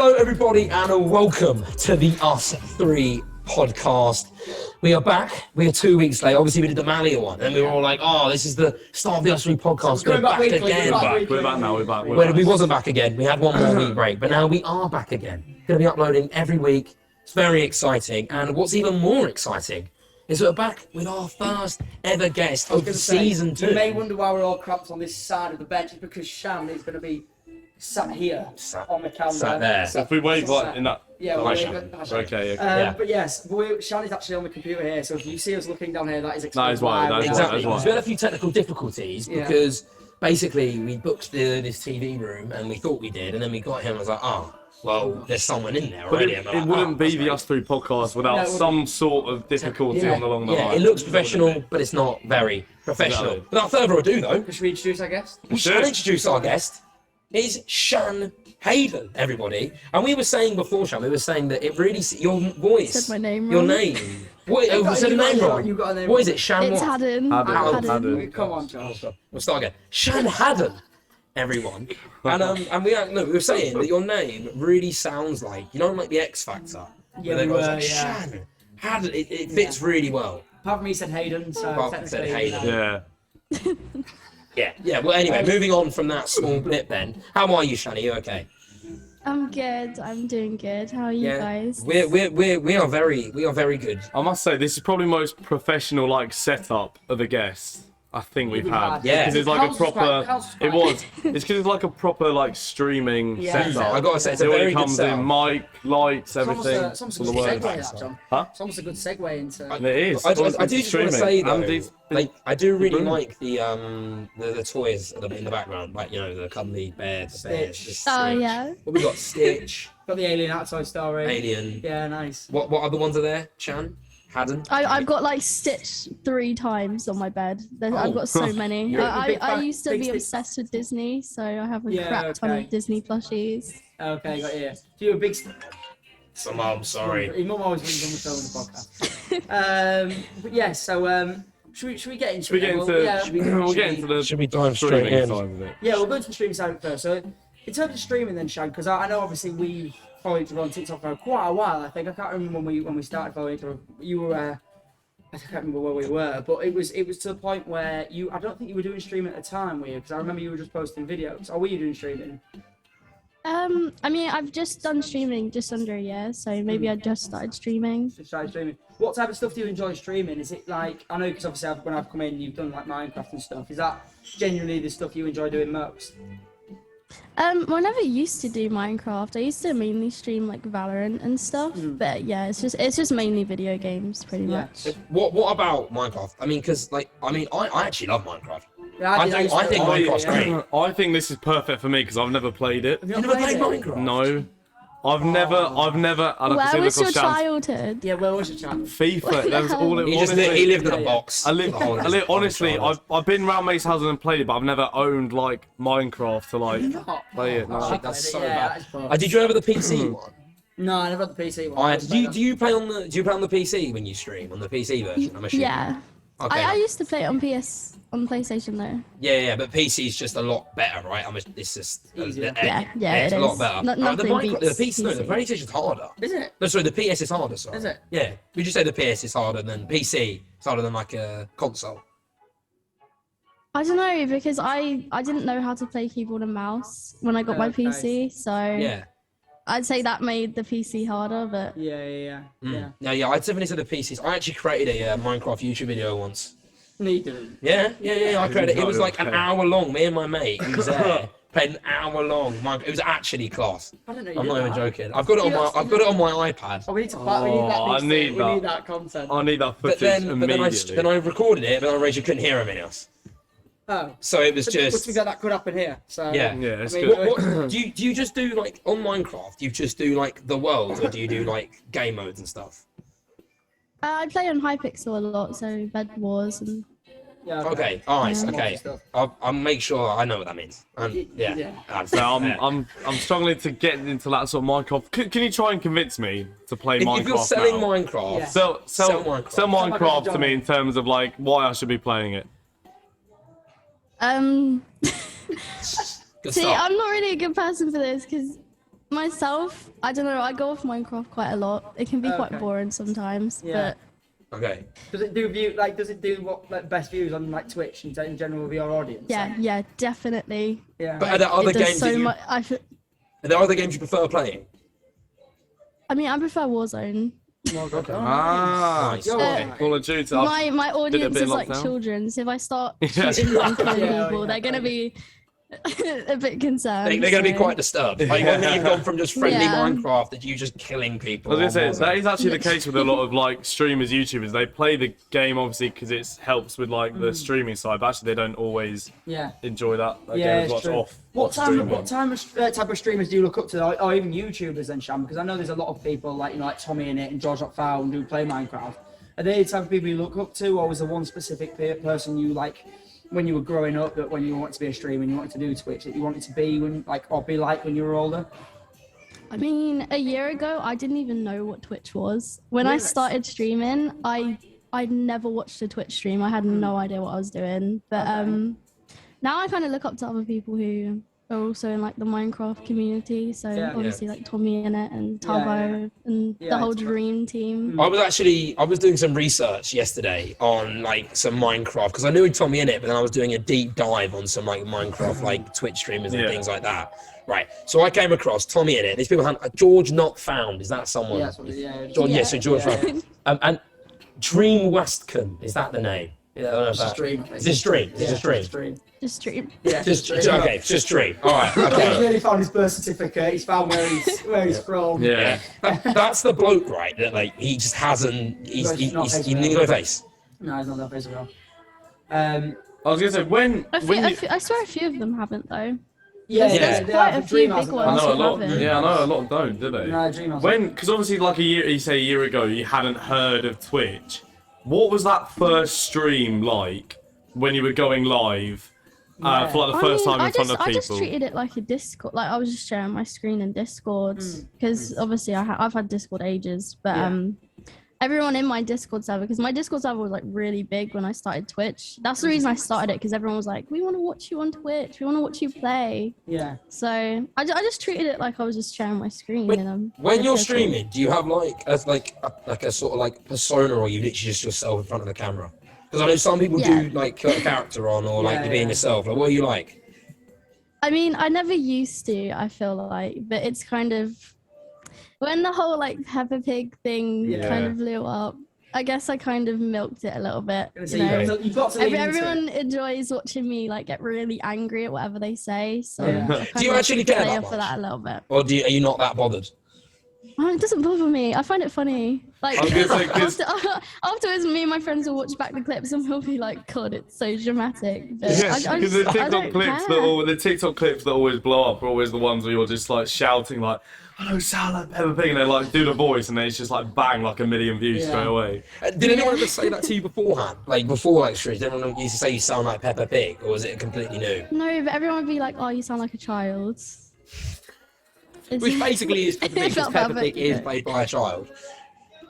Hello, everybody, and welcome to the Us 3 podcast. We are back. We are 2 weeks late. Obviously, we did the Malia one, and we were all like, "Oh, this is the start of the Us 3 podcast. We're back again." We're back now. We're back. We wasn't back again. We had one more week break, but now we are back again. Going to be uploading every week. It's very exciting, and what's even more exciting is we're back with our first ever guest of season 2. You may wonder why we're all cramped on this side of the bench. It's because Shan is going to be sat here on the camera. Sat there. So if we wave like in that. Yeah, Hi, we'll Shan. wave it. Okay. But yes, Shan is actually on the computer here, so if you see us looking down here, that is That is why. That is Exactly. why. We had a few technical difficulties because basically we booked this TV room and we thought we did, and then we got here and I was like, oh, well, there's someone in there But already. it wouldn't be the Us 3 podcast without some sort of difficulty along the line. Yeah, it looks professional, but it's not very professional. Exactly. Without further ado, though, Should we introduce our guest? we should introduce our guest. Is Shan Hadden, everybody. And we were saying before, Shan, we were saying that it really, your voice, Said my name your wrong. name. What, you said the name wrong. You got a name What is wrong. it, Shan It's what? Hadden. Hadden. Come on, Josh. We'll start again. Shan Hadden, everyone. And we were saying that your name really sounds like, you know, like the X Factor. Yeah, Where they we go, it's were, like, yeah. Shan Hadden. It fits really well. Apart from me said Hayden, so Apart from said technically, Hayden. Yeah. Yeah. Well, anyway, moving on from that small blip then. How are you, Shan? Are you okay? I'm good. I'm doing good. How are you guys? We are very good. I must say, this is probably the most professional setup of a guest I think we've had. Yeah. Because it's like a Counts as proper. quite- It was. It's because it's like a proper streaming setup. I gotta say, it's a It very already good comes setup. in mic, lights, It's almost everything. a for good the segue, words. that, John. Huh? It's almost a good segue into... And it is. I do Honestly, just want to streaming. say though, And these- like I do really like the toys in the background, like the cuddly bear, the bears, the Stitch. Oh Stitch. yeah. What we got? Stitch, Got the Alien outside story. Alien. Yeah, nice. What other ones are there? Shan, Hadden. I've got Stitch 3 times on my bed. I've got so many. You're a big I fan- used to big be Stitch- obsessed with Disney, so I have a Yeah, crap ton okay. of Disney plushies. Okay, got you. So you're a big... So I'm sorry. Your mum always brings on the film in the podcast. But yeah, so should we get into Should we get it? into? Well, We'll get into the. Should we dive straight streaming in? side of it. yeah, we'll go to the stream side first. So in terms of streaming then, Shan, because I know obviously we followed each other on TikTok for quite a while. I think I can't remember when we started following each other. You were I can't remember where we were, but it was to the point where I don't think you were doing streaming at the time, were you? Because I remember you were just posting videos. Or were you doing streaming? I mean, I've just done streaming just under a year, so maybe I just started streaming. Just started streaming. What type of stuff do you enjoy streaming? Is it like, I know because obviously when I've come in, you've done Minecraft and stuff. Is that genuinely the stuff you enjoy doing most? Well, I never used to do Minecraft. I used to mainly stream Valorant and stuff, but yeah, it's just mainly video games pretty Yeah. much. What about Minecraft? I mean, because I actually love Minecraft. Yeah, I think Minecraft's great. I think this is perfect for me because I've never played it. Have You never played Minecraft? No, I've never. And I can Where see was the your Shan's childhood? Yeah, where was your channel? FIFA. That was all it He was. he lived in a Yeah. box. I live, honestly, I've been round Mace houses and played it, but I've never owned Minecraft to play it. No. Shit, that's so Yeah, bad. that's poor. Did you ever the PC one? No, I never had the PC one. Do you play on the PC when you stream on the PC version? I'm assuming. Yeah. Okay. I used to play it on PlayStation though. Yeah, but PC is just a lot better, right? It's just Easier. Yeah, it's it a lot is. better. Nothing the beats PC, no, the PC. PlayStation's harder. Is it? No, sorry, the PS is harder. Sorry. Is it? Yeah. Would you say the PS is harder than PC? It's harder than a console. I don't know because I didn't know how to play keyboard and mouse when I got my Okay. PC, so Yeah. I'd say that made the PC harder. But Yeah. No, yeah, I'd definitely say the PCs. I actually created a Minecraft YouTube video once. No, you didn't. Yeah. I created it. It was like an Okay. hour long. Me and my mate, he was there, played an hour long. It was actually class. I don't know. I'm you not did even that. joking. I've got it on my iPad. Oh, we need to fight. We need that. Oh, I need we that. need that content. I need that But footage then immediately. I recorded it, but I realized you couldn't hear anything else. Oh. So it was Which just we got that could happen here. So yeah. Yeah, it's I mean, good. What do you just do on Minecraft? Do you just do the world, or do you do game modes and stuff? I play on Hypixel a lot, so Bed Wars and yeah, Okay, alright, Yeah. okay. Stuff. I'll make sure I know what that means. Yeah. Yeah. So I'm struggling to get into that sort of Minecraft. Can you try and convince me to play Minecraft If you're selling now? Minecraft, Yeah. Sell Minecraft. Minecraft to me in terms of why I should be playing it. good see, start. I'm not really a good person for this because Myself, I don't know. I go off Minecraft quite a lot. It can be quite boring sometimes, Yeah. Okay. Does it do what like best views on like Twitch in general with your audience? but yeah, definitely. Yeah. But are there other It does games so that you, much. are there other games you prefer playing? I mean, I prefer Warzone. Nice. Okay. Call of Duty. My audience bit is like lockdown. children, so if I start Yeah. shooting and killing Yeah, people, yeah, they're gonna be a bit concerned. They're going to be so- quite disturbed. Like, when you've gone from just friendly Yeah. Minecraft to you just killing people. I was gonna on say that Warzone. is actually the case with a lot of like streamers, YouTubers. They play the game obviously because it helps with like the streaming side, but actually they don't always Yeah. enjoy that Yeah, game as it's much true. off. What streaming. type of streamers do you look up to, or even YouTubers then, Shan? Because I know there's a lot of people like like Tommy in it and George.Found who play Minecraft. Are they the type of people you look up to, or was there one specific person you like when you were growing up, that when you wanted to be a streamer and you wanted to do Twitch, that you wanted to be when be like when you were older? I mean, a year ago, I didn't even know what Twitch was. When I started streaming, I'd never watched a Twitch stream. I had no idea what I was doing. But now I kind of look up to other people who are also in like the Minecraft community. So obviously like Tommy in it and Tavo and the whole Dream team. I was doing some research yesterday on like some Minecraft because I knew Tommy in it, but then I was doing a deep dive on some like Minecraft like Twitch streamers and things like that. Right. So I came across Tommy in it. These people had George Not Found. Is that someone? Yeah, So George Found. And Dream Westcombe, is that the name? Yeah, I don't know if that- Stream. Is it Stream? Is it Stream? Just stream. Yeah, Okay, it's just Stream. All right. He's Okay. really found his birth certificate. He's found where he's from. Yeah. That's the bloke, right? That like he just hasn't. He's no face. No, he's not that visible. I was gonna say when I swear a few of them haven't though. Yeah, There's they quite have a few Dream big has I ones. know a who lot. haven't. Yeah, I know a lot don't, do they? No, Dream has Because obviously like a year ago, you hadn't heard of Twitch. What was that first stream like when you were going live for like the first time in front of people? I just treated it like a Discord. Like I was just sharing my screen in Discord because obviously I've had Discord ages, but everyone in my Discord server, because my Discord server was like really big when I started Twitch. That's the reason I started it, because everyone was like, we want to watch you on Twitch, we want to watch you play. Yeah. So I just treated it like I was just sharing my screen. When you're streaming, do you have like a sort of like persona, or you literally just yourself in front of the camera? Because I know some people do like put a character on, or like being yourself. Like, what are you like? I mean, I never used to, I feel like, but it's kind of when the whole like Peppa Pig thing kind of blew up. I guess I kind of milked it a little bit. So you've got to lean into Everyone it. enjoys watching me like get really angry at whatever they say. So I Do you kind of actually care play that off of much? that a little bit. Or are you not that bothered? It doesn't bother me. I find it funny. Like I was gonna say, 'cause- afterwards, me and my friends will watch back the clips and we'll be like, "God, it's so dramatic." But Yes, I because the just- I TikTok don't clips care. the TikTok clips that always blow up are always the ones where you're just like shouting like, "I don't sound like Peppa Pig," and they like do the voice, and then it's just like bang, like 1 million views straight away. Did anyone ever say that to you beforehand? Like before like streams, did anyone used to say you sound like Peppa Pig, or was it completely new? No, but everyone would be like, "Oh, you sound like a child." Which basically is Peppa Pig, It because felt Peppa bad, Pig but- is played by a child.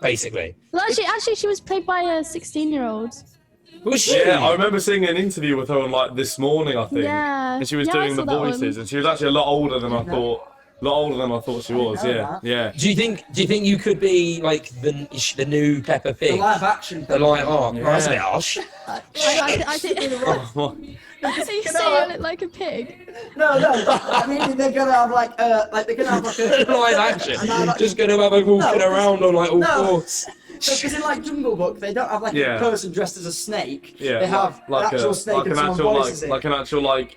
Basically. Well, actually, she was played by a 16-year-old. Was she? Yeah, I remember seeing an interview with her on like this morning, I think. Yeah. And she was Yeah, I doing the saw that one. voices, and she was actually a lot older than I thought. A lot older than I thought she was. know Yeah, that. yeah. Do you think you could be like the new Peppa Pig? The live action. The live art. Yeah. That's a bit harsh. I think you say I look like a pig. No. I mean, they're gonna have like they're gonna have like a Live action. like- Just gonna have a walking No. around on like all No. fours. because in like Jungle Book, they don't have like Yeah. a person dressed as a snake. Yeah, They have like an actual snake like and an someone actual voices like it. an actual like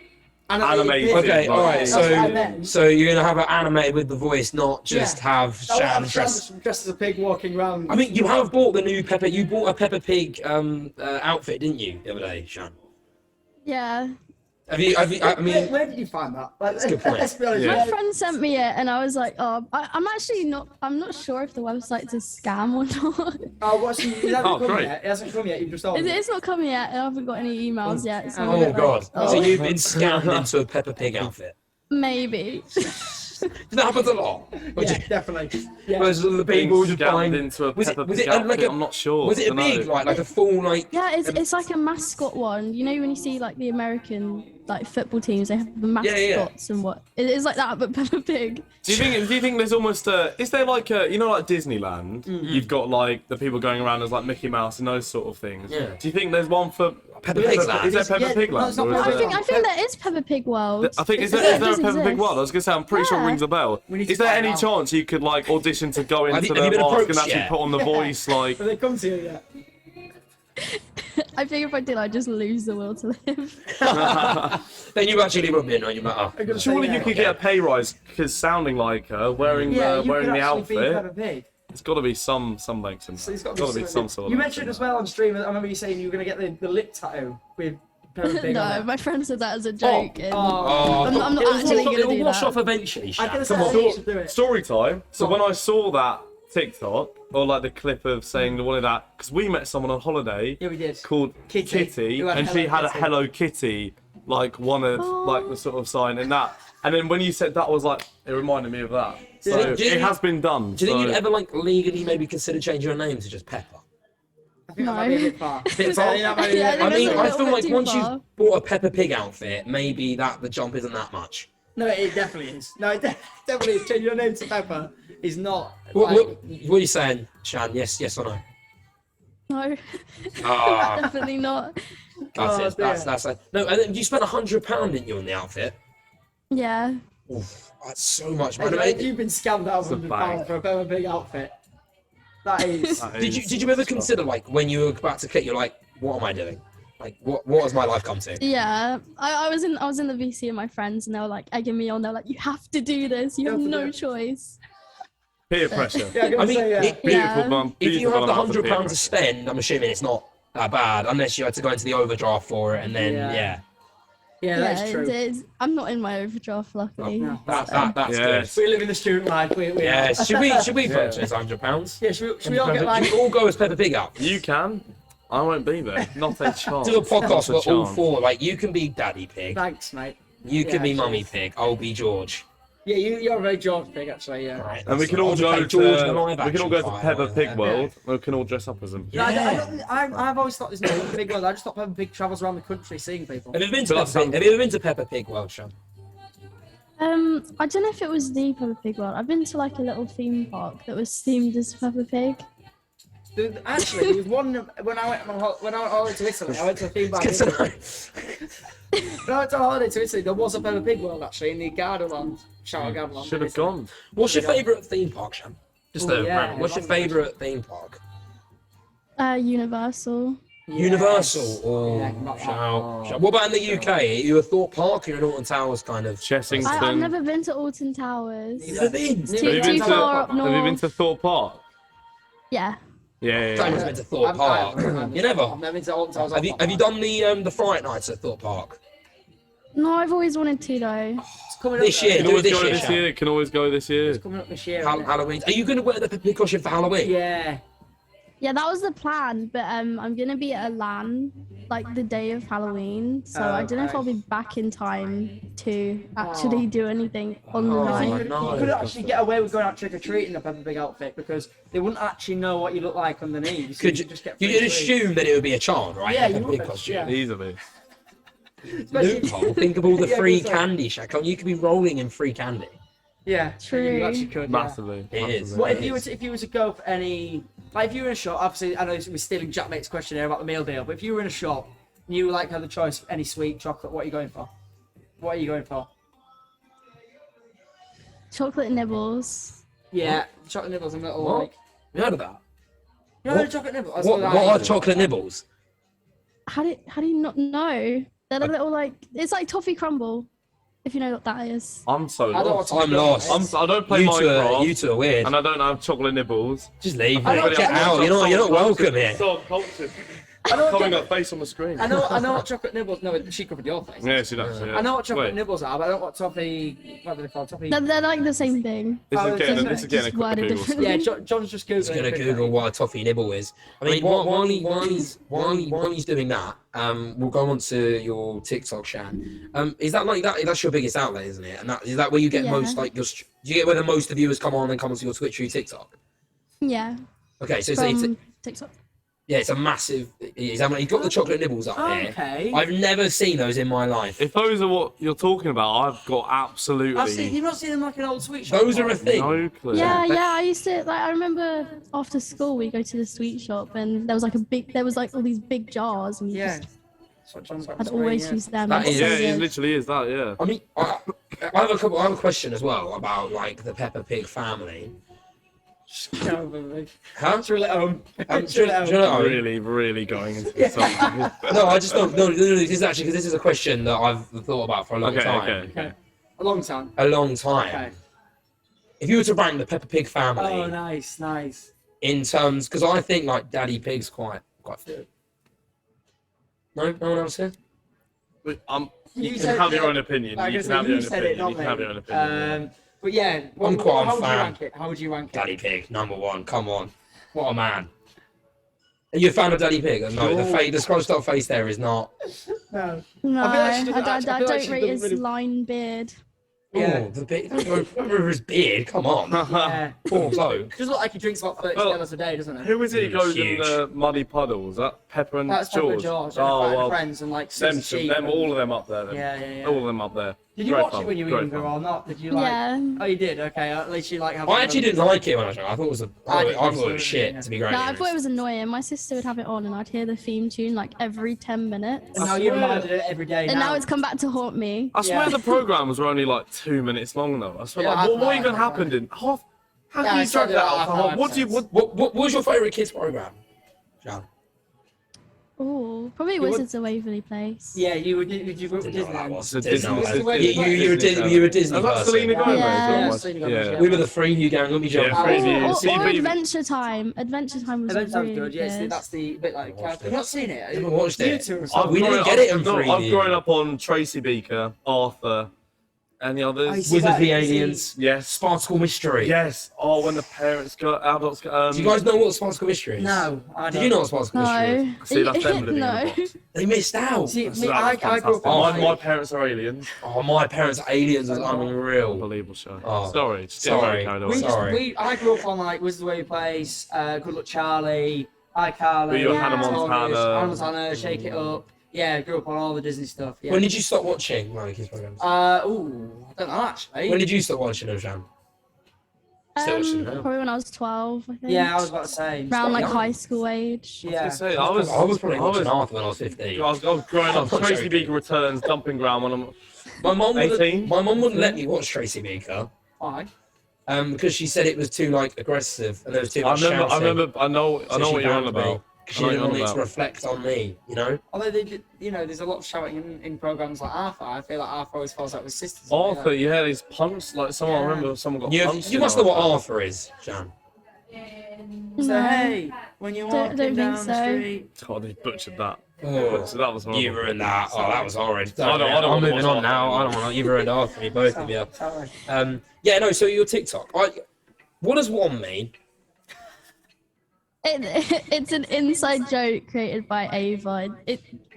Animated animated. pig. Okay, like- all right. That's what I meant. So you're gonna have it animated with the voice, not just have I Shan want dressed. Shan dressed as a pig walking around. I mean, you have bought the new Peppa. You bought a Peppa Pig outfit, didn't you, the other day, Shan? Yeah. Have you? I mean, where did you find that? Like, a good point. let's be honest. Yeah. My friend sent me it, and I was like, "Oh, I'm not sure if the website's a scam or not. Oh, what's he hasn't Oh, come great. yet. It hasn't come yet. You've just told me. It's not come yet. I haven't got any emails yet. So I'm a oh bit god. like, So oh, you've been scammed into a Peppa Pig outfit. maybe." That happens a lot. Yeah, definitely. Yeah. Whereas the Being people just scammed buying into a was Peppa it, was Pig it like outfit, a, I'm not sure. Was it a Dunno. big like a full like? Yeah, it's like a mascot one. You know when you see like the American like football teams. They have the Yeah. mascots and what. It is like that, but Peppa Pig. Do you think there's almost is there like a, you know, like Disneyland? You've got like the people going around as like Mickey Mouse and those sort of things. Yeah. Do you think there's one for Peppa Pig's Land? Is there Peppa Yeah, Pig no, Land? it's not or is Peppa there- I think there is Peppa Pig World. I think is It there a does Peppa Pig exist. World? I was gonna say I'm pretty sure it Yeah. rings a bell. We need to Is there find any out. chance you could like audition to go into Have you the been mask and approached actually yet? put on the voice like? Have they come to you yet? I think if I did, I'd just lose the will to live. Then you actually rub in on your matter. Surely you could get a pay rise because sounding like her, wearing Yeah, you wearing could the actually be outfit. Peppa Pig. It's got to be some length in So that. it's got Got to to be some sort of. You length mentioned in as that. well on stream. I remember you saying you were going to get the lip tattoo with Peppa Pig on No, it. my friend said that as a joke. and Oh, I'm not it was actually what- going to it'll do wash that. off eventually, I'm Shan. gonna say Come on. you should do it. Story time. So Go when on. I saw that TikTok or like the clip of saying the one of that, because we met someone on holiday Yeah, we did. called Kitty, who had and she Hello had a Kitty. Hello Kitty, like one of like the sort of sign in that. And then when you said that, I was like, it reminded me of that. So Do you- it has been done. Do you think so- you'd ever like legally maybe consider changing your name to just Peppa? I think that might be a bit far. Bit far? That might be a Yeah, bit- I I think mean, that's a I little feel bit like too once far. you've bought a Peppa Pig outfit, maybe that the jump isn't that much. No, it definitely is. No, it definitely is. Changing your name to Peppa is not. What, like, what are you saying, Shan? Yes or no? No, Ah, definitely not. that's Oh, it. That's it. No, and then you spent £100, didn't you, on the outfit? Yeah. Oof, that's so much If money. you've been scammed out of a £100 bag. for a Peppa Pig outfit, that is. Did you ever consider like when you were about to quit, you're like, what am I doing? Like what has my life come to? Yeah, I was in the VC with my friends, and they were like egging me on. They're like, "You have to do this. You have have to do no it." choice." Peer pressure. Yeah, I'm gonna I mean, say, yeah. it- Beautiful, Yeah. man. If you Beautiful have the amount of peer £100 to pressure. spend, I'm assuming it's not that bad, unless you had to go into the overdraft for it, and then Yeah. yeah, Yeah, that's true. it is. I'm not in my overdraft, luckily. No. that's Yes. We live in the student life. We good. Yeah, should we Yeah. purchase £100? Yeah, should we all get like? Should we all go as Peppa Pig out? You can. I won't be there. Not a chance. Do a podcast Not a where all chance. four, like you can be Daddy Pig, Thanks, mate. you can Yeah, be Mummy cheers. Pig, I'll be George. Yeah, you're a very George Pig, actually. Yeah. Right, And we can I'll all just go play George in the to live action file, Peppa Pig yeah. World. We can all dress up as them. No, Yeah. I've always thought there's no Peppa Pig World. I just thought Peppa Pig travels around the country seeing people. Have you ever been to But Peppa that's Pig? Have you ever been to Peppa Pig World, Sean? I don't know if it was the Peppa Pig World. I've been to like a little theme park that was themed as Peppa Pig. Actually, there was one when I went to Italy. I went to a theme park. When I went on holiday to Italy, there was a Peppa Pig World actually in the Gardaland, Shower Gardaland. Should have gone. What's your favourite theme park, Sean? Just Oh, a yeah, random. What's your long question. favourite theme park? Universal. Universal or Yeah, not that. Shall- What about in the UK? Are you a Thorpe Park or an Alton Towers kind of? Chessington. I've never been to Alton Towers. Never been. Never Too, Have you too been to- far up Have you been north. to Thorpe Park? Yeah. Yeah. Someone's been to Thorpe Park. You never. I've never been to Alton Towers. Have you done the Fright Nights at Thorpe Park? No, I've always wanted to though. It's coming up This though. year, Can do it always this go year, this Shab. year. Can always go this year. It's coming up this year. isn't it? Halloween. Are you going to wear the Peppa costume for Halloween? Yeah. Yeah, that was the plan, but I'm gonna be at a LAN like the day of Halloween, so I don't know if Okay. I'll be back in time to actually do anything on the Oh, night. no. You could actually get away with going out trick or treating in a Peppa Pig outfit because they wouldn't actually know what you look like underneath. So Could you could just get you'd free treats. assume that it would be a child, right? Yeah, in a you Peppa Pig would, costume. yeah. Easily. Especially- Loophole. Think of all the Yeah, free that's right. candy, Shaq. You could be rolling in free candy. Yeah, True. You actually could. Yeah. Massively. It is. massively. What if It you were is. if you were to go for any like if you were in a shop? Obviously, I know we're stealing Jack Mate's question here about the meal deal, but if you were in a shop and you like had the choice of any sweet chocolate, what are you going for? What are you going for? Chocolate nibbles. Yeah, chocolate nibbles and little What? like. You heard of that? You know the chocolate nibbles. That's What I are do. chocolate nibbles? How do you not know? They're a little like it's like toffee crumble, if you know what that is. I'm so I don't lost. want to I'm lost. I don't play You two, Minecraft. you two are weird. And I don't have chocolate nibbles. Just leave. I know- Get I know- out. You're not welcome here. So cultured. I know what Coming chocolate- up face on the screen. I know what chocolate nibbles. No, she covered your face. Yeah, she does. Yeah. I know what chocolate Wait, nibbles are, but I don't know what toffee. What do they call toffee? They're like the same thing. This Oh, is getting it's this is getting a just quick worded Google. differently. Yeah, John's just googling. Just gonna it Google what a toffee nibble is. I mean, while he's doing that, we'll go on to your TikTok, Shan. Is that like that? That's your biggest outlet, isn't it? And is that where you get Yeah. most like your? Do you get where the most of viewers come on and come onto your Twitch through TikTok? Yeah. Okay, so it's From TikTok. Yeah, it's a massive. He's got the chocolate nibbles up here. Okay. I've never seen those in my life. If those are what you're talking about, I've got absolutely You've not seen them like an old sweet shop? Those are a thing. no clue. Yeah, I used to I remember after school we go to the sweet shop and there was like all these big jars and you Yeah. just That's what John's got I'd on screen, always yeah. use them. That It's is- so Yeah, it good. literally is that. Yeah. I mean, I have a question as well about like the Peppa Pig family. Huh? Drill it home. Drill it home. Really going into this. No, I just don't. No, this is actually because this is a question that I've thought about for a long time. Okay. A long time. A long time. Okay. If you were to rank the Peppa Pig family Oh, nice. in terms, because I think like Daddy Pig's quite good. No one else here. You You can said- have your own opinion. Like I You can said, have your you own said it, opinion. not You can me. have your own opinion. But yeah, I'm quite a how would you fan. rank it? How would you rank it? Daddy Pig, #1. Come on, what a man. Are you a fan of Daddy Pig? No, the scroll style face there is not. No. No, I feel like she doesn't I actually- I feel like don't she rate doesn't his really- line beard. Yeah. Oh, the beard. Remember his beard. Come on, Yeah. poor bloke. Does look like he drinks about 30 Well, gallons a day, doesn't it? Who is it who goes Huge. in the muddy puddles? That Pepper and That's Pepper and George. George. Oh And well, friends and like them, six sheep. all of them up there. Then. Yeah. All of them up there. Did you Great watch fun, it when you were great younger fun. or not? Did you like? Yeah. Oh, you did. Okay, at least you like. I actually didn't like it when I was young. I thought it was I thought it was shit. Yeah. To be great. No, I thought it was annoying. My sister would have it on and I'd hear the theme tune like every 10 minutes. And now you're reminded of it every day. And now it's come back to haunt me. I swear Yeah. the programs were only like 2 minutes long though. I swear, Yeah, like, what half even an hour. happened in half? How Yeah, can I you drag started that at out half for an half? hour What do you? episodes. What? What was your favourite kids program, Shan? Oh, probably would- Wizards of Waverly Place. Yeah, you would. Did you grow up with Didn't know what that Disney? was. It's a Didn't know what Disney- that was. it's a You were a Disney Was that person. Selena Gomez? Yeah. Almost? Selena Gomez, Yeah. We were the Freeview gang. Let me jump. Yeah, Oh, Freeview. or CB. Adventure Time. Adventure Time was That sounds really good. Yes, good. that's the bit like. Watched I've it. not seen it. Never watched it. You two or I've something. We grown didn't up- get it in no, I've Freeview. grown up on Tracy Beaker, Arthur, and the I others. see Wizards that, v you see- Aliens. Yes. Sparkle Mystery. Yes. Oh, when the parents go, adults go. Do you guys know what Sparkle Mystery is? No, I don't. Did you know what Sparkle Mystery is? No. See, that's them living in no. a box. They missed out. See, So me, that I was grew up fantastic. on My parents are aliens. Oh, my parents' aliens was unreal. Unbelievable show. Oh, sorry. sorry. Carried We away. Sorry. I grew up on like Wizards of Waverly Place, Good Luck Charlie, iCarly, Were you a Hannah Montana? Hannah Montana, Shake It Up. Yeah, grew up on all the Disney stuff. Yeah. When did you stop watching like kids programs? I don't know actually. When did you stop watching them, Shan? Still watching them now. Probably when I was 12, I think. Yeah, I was about to say. Around like young. high school age. Yeah. I was probably watching Arthur when I was 15. I was growing up. I'm Tracy joking. Beaker Returns, Dumping Ground. When I'm My mum 18? wouldn't let me watch Tracy Beaker Why? because she said it was too like aggressive and there was too I much remember. shouting. I know So she what you're on banned me, about. 'cause I she know didn't what want you're it on to about. reflect on me, you know. Although they did, there's a lot of shouting in programs like Arthur. I feel like Arthur always falls out with sisters. Arthur, yeah, he's punched. Like someone, I Yeah. remember someone got You punched. you in must know what Arthur. Arthur is, Shan. So No. hey, when you're Don't walking think down the so. street. God, they butchered that. Oh, So that was horrible. you ruined that. Oh, that was horrid. I don't I'm wanna moving watch on now. Arthur I don't want. You've ruined Arthur, me, both of you. Sorry. Yeah, no. So your TikTok. What does one mean? It's an inside joke created by Ava.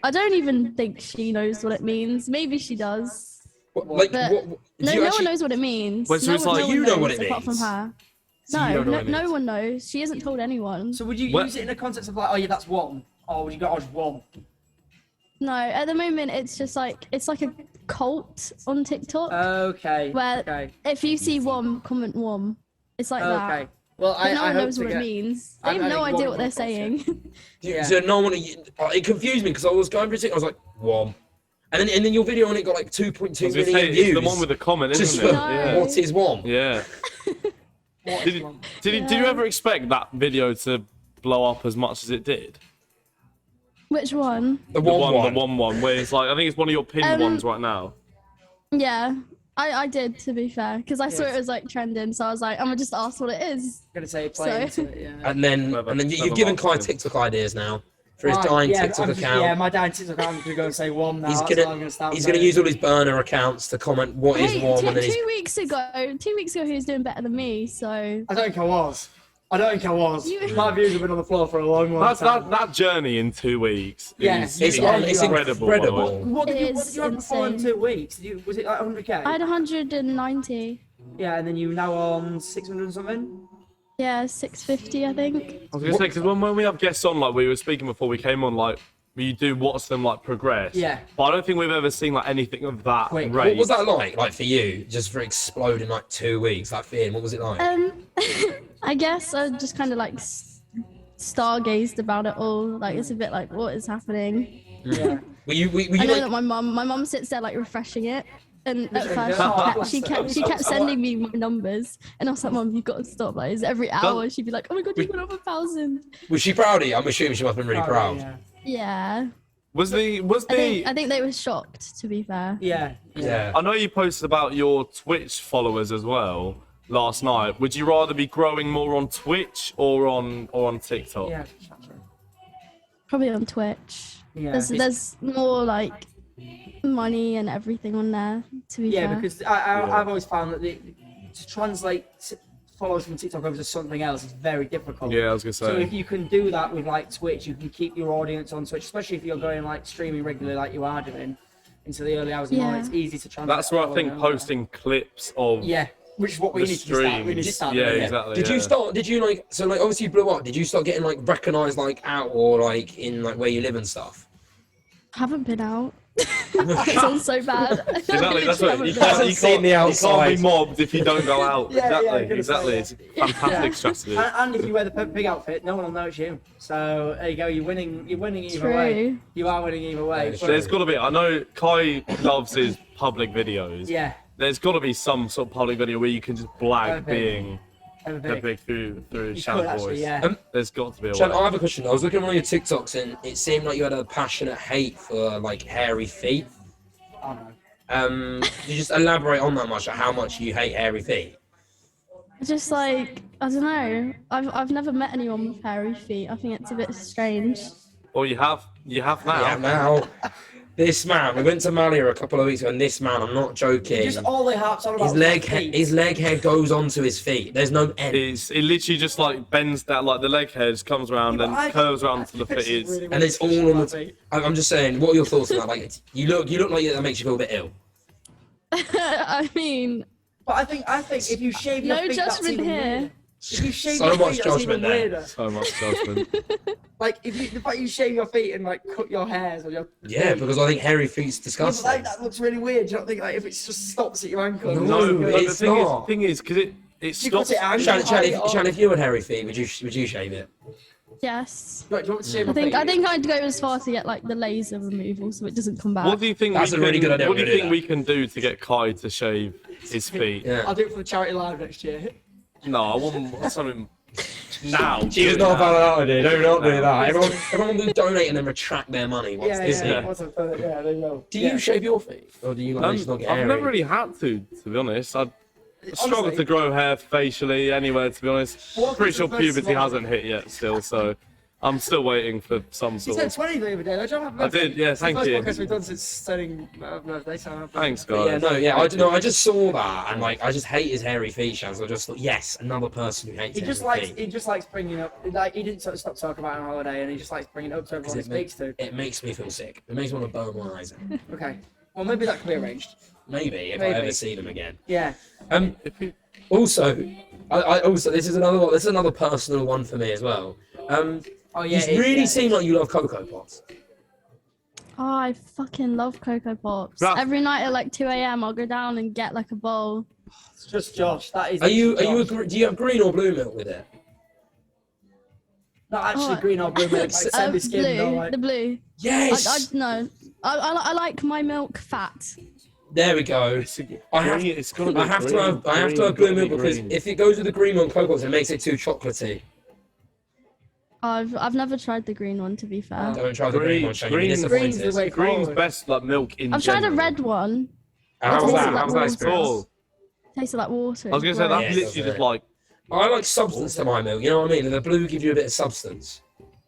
I don't even think she knows what it means. Maybe she does. What, like But what? No, do you no actually- one knows what it means. Wait, so no it's one, like no you one know knows what it apart from means? her. So you No, don't know no, what it no means. one knows. She hasn't told anyone. So would you What? use it in the context of like, oh yeah, that's one, or would you go, oh, it's one? No, at the moment it's just like it's like a cult on TikTok. Okay. Where okay. if you see one, comment one. It's like Okay. that. Well, But no I one hope knows to what get. it means. I They have know no one idea what they're culture. saying. Yeah. So no one. It confused me because I was going through it. I was like, one, and then your video on it got like 2.2 I was gonna million say, views. it's the one with the comment, Just isn't for it? No. Yeah. what is one? Yeah. What Did is you, one? did you ever expect that video to blow up as much as it did? Which one? The The one. the one, where it's like I think it's one of your pinned ones right now. Yeah, I did to be fair because I saw Yes. it was like trending, so I was like, I'm gonna just ask what it is. I'm gonna say play So- into it, yeah. And then Clever you've given Kai marketing. TikTok ideas now for his Right, dying yeah, TikTok I'm just- account. Yeah, my dying TikTok account. I'm gonna go and say one now. He's That's gonna all I'm gonna start he's gonna saying. use all his burner accounts to comment what is Hey, one, two, and then he's 2 weeks ago, he was doing better than me. So I don't think I was. I don't think I was. You- My views have been on the floor for a long, long That's time. that journey in 2 weeks. Yeah. is it's, Yeah, it's incredible. by the way. incredible. What did It you is have before in insane. 2 weeks? Was it like 100k? I had 190. Yeah, and then you now on 600 and something. Yeah, 650, I think. I was gonna say because when we have guests on, like we were speaking before we came on, like you do watch them like progress. Yeah. But I don't think we've ever seen like anything of that Quick. rate. What was that like for you? Just for exploding like 2 weeks, like Finn, what was it like? I guess I just kind of like stargazed about it all. Like it's a bit like, what is happening? Yeah. Were you I know like, that my mum sits there like refreshing it, and at first Oh, she kept sending me my numbers, and I was like, Mum, you've got to stop. Like it's every hour she'd be like, oh my god, you went up 1,000. was she proud of you? I'm assuming she must have been really proud. Yeah. Yeah. I I think they were shocked, to be fair. Yeah. Yeah. know you posted about your Twitch followers as well last night. Would you rather be growing more on Twitch or on TikTok? Yeah. Probably on Twitch. Yeah. There's more like money and everything on there, to be fair. Because I've always found that to translate followers from TikTok over to something else is very difficult. Yeah, I was gonna say. So if you can do that with like Twitch, you can keep your audience on Twitch, especially if you're going like streaming regularly like you are doing into the early hours of the morning. It's easy to translate. That's where I think posting clips of which is what we the need to start. We need to streams. start Yeah, doing. exactly. Did you start? Did you like? So like, obviously you blew up. Did you start getting like recognised like out or like in like where you live and stuff? Haven't been out. It sounds so bad. Exactly, that's what you Hasn't seen the you can't outside. be mobbed if you don't go out. Yeah, exactly. It's a fantastic strategy. And if you wear the Peppa Pig outfit, no one will know it's you. So there you go. You're winning either True. way. You are winning either way. Yeah, But- There's got to be. I know Kai loves his public videos. yeah. There's got to be some sort of public video where you can just blag Peppa Pig. being Peppa Peppa Pig. Pig through You Shan's could actually, voice. yeah. There's got to be a Shan, I way. have a question. I was looking at one of your TikToks and it seemed like you had a passionate hate for like hairy feet. Oh no. Could you just elaborate on that much? Like how much you hate hairy feet? Just like, I don't know. I've never met anyone with hairy feet. I think it's a bit strange. Well, you have now. Yeah, now this man. We went to Malia a couple of weeks ago, and this man, I'm not joking. Just all they harps on about His is leg, my feet. his leg hair goes onto his feet. There's no end. It literally just like bends down, like the leg hair just comes around Yeah, but and curves around to the It's feet. really And it's weird. all on the. I'm just saying. What are your thoughts on that? Like, you look like that makes you feel a bit ill. I mean, But I think if you shave your no feet, that's judgment even here. weirder. If you shave So your much feet, that's even judgment there. weirder. So much judgment. Like if you, the fact you shave your feet and like cut your hairs or your Yeah, because I think hairy feet's yeah, but disgusting. like, that looks really weird. You don't think like if it just stops at your ankle? No, No, but it's the not. thing is, because it You cut stops. it out. Shan, if you had hairy feet, would you shave it? Yes. Right, do you want me to shave I my feet? think I'd go as far to get like the laser removal so it doesn't come back. What do you think? That's we a really can, good idea. What do you We'll do think that. we can do to get Kai to shave his feet? Yeah. I'll do it for the charity live next year. No, I want something now. She was do not that. about that idea. Do not do No. that. Everyone will donate and then retract their money once this yeah. year. Yeah, they will. Do you shave your feet, or do you like just not get I've hairy? never really had to be honest. I struggle Honestly- to grow hair facially anywhere, to be honest. Well, Pretty it's sure the first puberty one. hasn't hit yet still, so I'm still waiting for some You sort said of... 20 the other day. I don't have I did, yeah, thank you. First podcast we've done since turning birthday. So Thanks, But guys. I don't know. I just saw that and like I just hate his hairy feet, Shan. So I just thought, yes, another person who hates He just hairy likes feet. he just likes bringing up like he didn't sort of stop talking about it on holiday and he just likes bringing it up to everyone he speaks to. It makes me feel sick. It makes me want to burn my eyes out. Okay, well maybe that can be arranged. Maybe if I Maybe. ever see them again. Yeah. If you- Also, I also this is another personal one for me as well. Oh yeah. You really seem like you love Cocoa Pops. Oh, I fucking love Cocoa Pops. Right. Every night at like 2 a.m. I'll go down and get like a bowl. It's just Josh. That is. Are you Josh. do you have green or blue milk with it? Not actually Oh, green or blue, but like semi-skimmed or blue, like. the blue. Yes. No. I like my milk fat. There we go. I have, it's gotta be I have to green. have Green, blue gotta milk be because green. if it goes with the green milk Cocoa Pops, it makes it too chocolatey. I've never tried the green one, to be fair. Don't try the green one, Shane. You'll be Green's Green's the disappointed. way Green's forward. best like milk in I've tried a general. red one. How was It that? tastes How was that like experience? Oh, Tasted like water. I was gonna It's say great. that's Yeah, literally that's just it. like I like substance to my milk. You know what I mean? The blue gives you a bit of substance.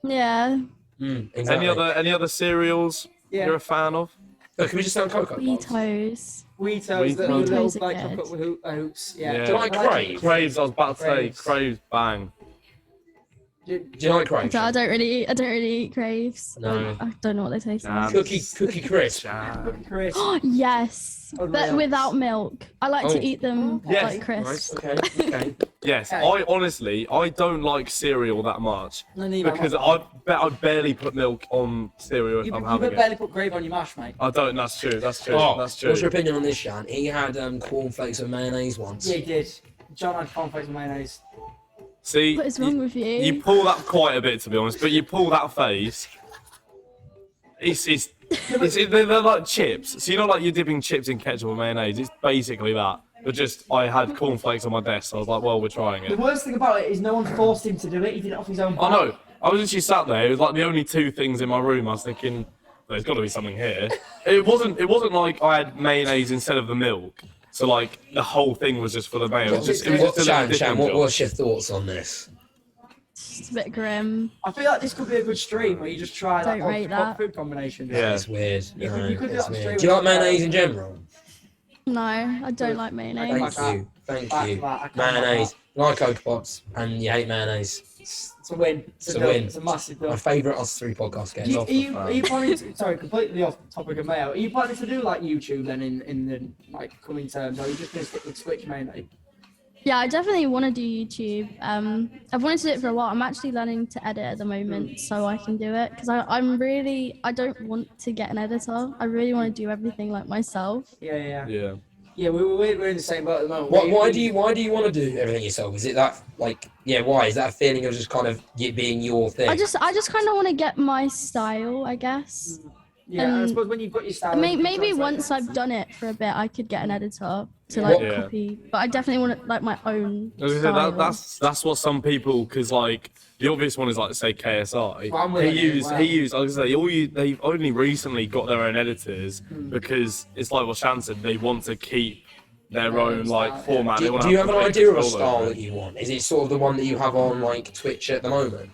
Yeah. Exactly. any other cereals Yeah. you're a fan of? Oh, can we just sound Cocoa Pops? Weetos. Weetos, the Weetos. little Weetos are like good. chocolate hoops. Yeah. Yeah. Do you like I Crave? Craves, I was about to say Craves. Craves bang. Do you like crepes? I don't really eat crepes. No. I don't know what they taste like. Cookie crisp. Chris. Yes, but without milk. I like to eat them Yes. like crisps. Okay. Yes, Okay. I honestly don't like cereal that much because I barely put milk on cereal if You I'm having barely it. put gravy on your mash, mate. I don't. That's true. That's true. Oh, That's true. what's your opinion on this, Shan? He had cornflakes and mayonnaise once. Yeah, he did. John had cornflakes and mayonnaise. See, What is wrong with you? You pull that quite a bit, to be honest, but you pull that face. They're like chips. So you know, like you're dipping chips in ketchup or mayonnaise. It's basically that. But just I had cornflakes on my desk, so I was like, well, we're trying The it. worst thing about it is no one forced him to do it. He did it off his own. I know. I was literally sat there. It was like the only two things in my room. I was thinking, there's got to be something here. It wasn't like I had mayonnaise instead of the milk. So like the whole thing was just full of mayo. It was just a little Shan, dipping what's job. your thoughts on this? It's a bit grim. I feel like this could be a good stream where you just try Don't like rate hot that. food combinations. Yeah. It's weird. You No, could- you could do it's that weird. straight Do you like with- mayonnaise in general? No, I don't like mayonnaise. Thank Back you. to that, I can't Mayonnaise. You like Cocoa Pops, and you hate mayonnaise. It's a win. It's a win. It's a massive My done. favourite Us 3 podcast Do guest. are you planning to, sorry, completely off topic of mayo, are you planning to do like YouTube then in the like coming terms, or are you just going to stick with Switch mainly? Yeah, I definitely want to do YouTube. I've wanted to do it for a while. I'm actually learning to edit at the moment, so I can do it because I don't want to get an editor. I really want to do everything like myself. Yeah. Yeah. Yeah, we're in the same boat at the moment. Why do you want to do everything yourself? Is it that why is that a feeling of just kind of it being your thing? I just kind of want to get my style, I guess. Yeah, I suppose when you've got your style. you can Maybe translate once it. I've done it for a bit, I could get an editor to Yeah. like Yeah. copy. But I definitely want like my own As I said, style. that's what some people, because like the obvious one is like say KSI. Well, I'm with you as well. He used. I was gonna say they've only recently got their own editors because it's like what Shan said. They want to keep their own like style, format. They do, wanna do you have an idea of a control over style it. that you want? Is it sort of the one that you have on like Twitch at the moment?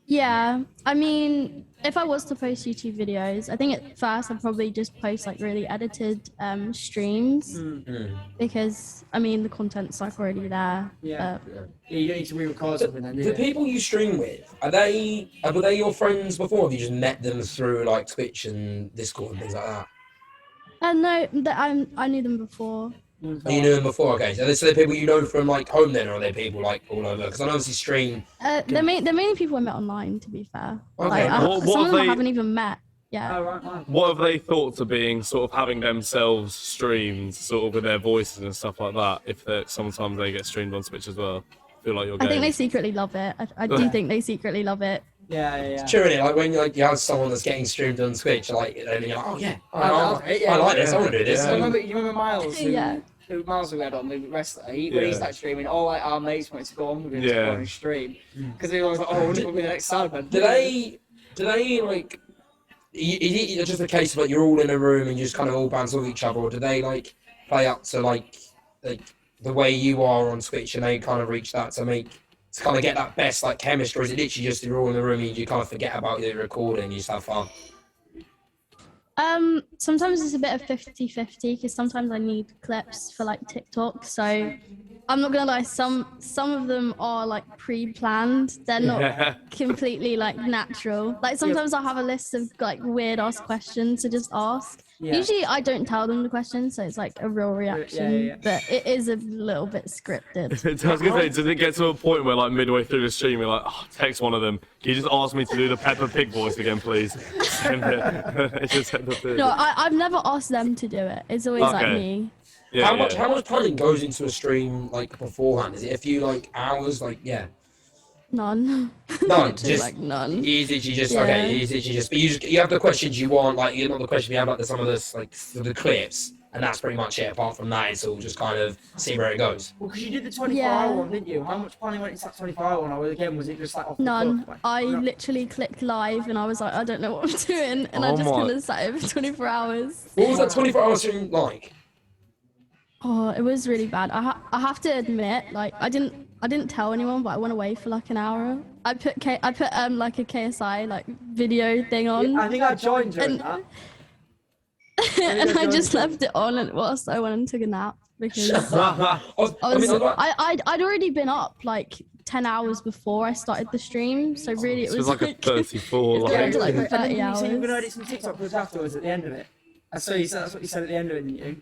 Yeah, I mean, if I was to post YouTube videos, I think at first I'd probably just post like really edited streams because I mean the content's like already there. Yeah. Yeah, you don't need to re-record something then, do The you? people you stream with, were they your friends before? Have you just met them through like Twitch and Discord and things like that? No, I knew them before. Oh, you knew them before, okay. So they're people you know from like home then, or are they people like all over? Because I obviously stream. They're mainly people I met online, to be fair. Okay. Like, What some have of them I they- haven't even met yet. Oh, right. What have they thought to being sort of having themselves streamed, sort of with their voices and stuff like that? If sometimes they get streamed on Twitch as well. I feel like you're. I think they secretly love it. I do think they secretly love it. Yeah. True, innit? Like when you have someone that's getting streamed on Twitch, like and you're like, oh yeah, I Yeah. like this. I want to do this. You remember Miles? Yeah. Who Miles we had on, the wrestler? When he started streaming, all like our mates wanted to go on with him to go on his stream because they were always like, "Oh, we're going to be the next Cyberman." Do they like? Is it just a case of like you're all in a room and you just kind of all bounce off each other, or do they like play up to like the way you are on Twitch and they kind of reach that to kind of get that best like chemistry? Or is it literally just you're all in the room and you kind of forget about the recording and you just have fun? Sometimes it's a bit of 50-50 because sometimes I need clips for like TikTok. So I'm not gonna lie, some of them are like pre-planned. They're not completely like natural. Like sometimes I'll have a list of like weird ass questions to just ask. Yeah. Usually I don't tell them the question, so it's like a real reaction. Yeah. But it is a little bit scripted. I was gonna say, does it get to a point where like midway through the stream you're like, oh, text one of them, can you just ask me to do the Peppa Pig voice again, please? It's just the thing. No, I've never asked them to do it. It's always like Okay. me. Yeah, How much planning goes into a stream like beforehand? Is it a few like hours? Like None. No, Literally, just like none. Is it you just Yeah. okay? Is it you just? But you have the questions you want, like you know the question you have like some of this like the clips, and that's pretty much it. Apart from that, it's all just kind of see where it goes. Well, because you did the 24-hour one, didn't you? How much planning went into that 24-hour one? Or again, was it just like off the None. cuff? Like, I no. literally clicked live and I was like, I don't know what I'm doing, and I Oh just my- kind of sat over 24 hours. What was that 24-hour stream like? Oh, it was really bad. I have to admit, like I didn't tell anyone, but I went away for like an hour. I put like a KSI like video thing on, I think I joined during and, that. and I joined just too. left it on, and whilst I went and took a nap because I mean, I'd already been up like 10 hours before I started the stream. So really, it So was it's like a 34. it's Like, going to like And then 30 you hours. said you were going to edit some TikTok clips afterwards at the end of it. I saw you said that's what you said at the end of it, didn't you?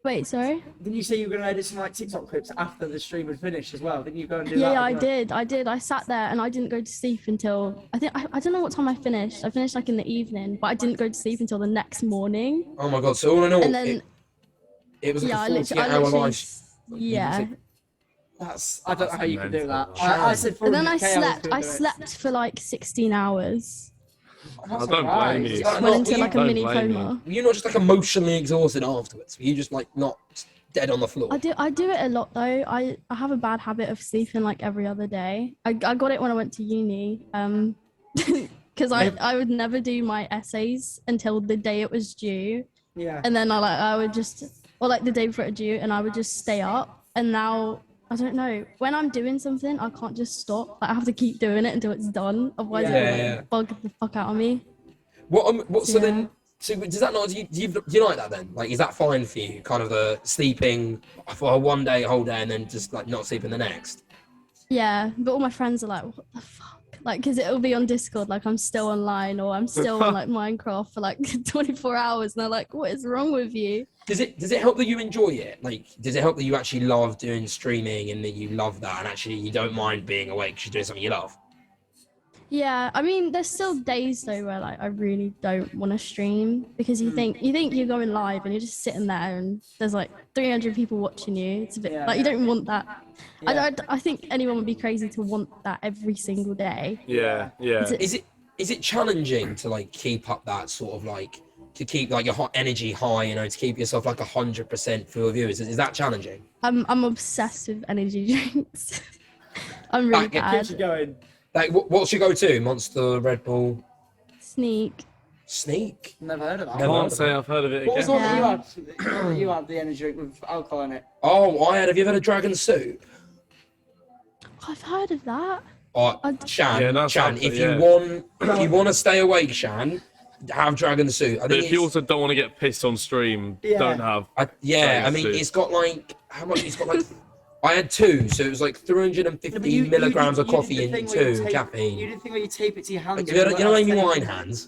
Wait, sorry? Didn't you say you were going to edit some like TikTok clips after the stream had finished as well? Didn't you go and do that? Yeah, as well? I did. I sat there and I didn't go to sleep until I don't know what time I finished. I finished like in the evening, but I didn't go to sleep until the next morning. Oh my god! So all in all, And then it was like yeah, a I 48-hour literally live. yeah. That's I don't know how you could do that. mental. I said And then I 400K, slept. couldn't I do it. slept for like 16 hours. That's I don't alright. blame you. Like, Went not- into like a don't mini blame you. coma. Were you not just like emotionally exhausted afterwards? Were you just like not dead on the floor? I do it a lot though. I have a bad habit of sleeping like every other day. I got it when I went to uni. Because I would never do my essays until the day it was due. Yeah. And then I would just, or like the day before it due, and I would just stay up. And now I don't know, when I'm doing something, I can't just stop. Like, I have to keep doing it until it's done. Otherwise, Yeah, it'll yeah. like, bug the fuck out of me. So Yeah. then, so does that not? Do you like that then? Like, is that fine for you? Kind of the sleeping for one day, a whole day, and then just like not sleeping the next. Yeah, but all my friends are like, what the fuck? Like, because it'll be on Discord, like I'm still online or I'm still on like Minecraft for like 24 hours, and they're like, what is wrong with you? Does it help that you enjoy it? Like, does it help that you actually love doing streaming and that you love that, and actually you don't mind being awake because you're doing something you love? Yeah, I mean, there's still days though where like I really don't want to stream because you think you're going live and you're just sitting there and there's like 300 people watching you. It's a bit Yeah. like you don't want that. Yeah. I think anyone would be crazy to want that every single day. Yeah. Is it challenging to like keep up that sort of like to keep like your hot energy high, you know, to keep yourself like 100% for viewers? Is that challenging? I'm obsessed with energy drinks. I'm really Like, it Keeps you bad. going. Like, what's your go-to? Monster, Red Bull, Sneak. Sneak? Never heard of that. Never. Can't say I've heard of it What was the again. one that you had the energy drink with alcohol in it? Oh, have you ever had a dragon soup? I've heard of that. Oh, I- Shan, Yeah, that's Shan, up if to- you want to stay awake, Shan, have dragon soup. I But think if you it's, also don't want to get pissed on stream, Yeah. don't have. yeah, I dragon mean, soup. it's got like how much? It's got like I had two, so it was like 350 Yeah, but you milligrams did- of you did coffee the and thing where you 2 tape- caffeine. You did the thing where you tape it to your hands. You know Amy Have Winehands?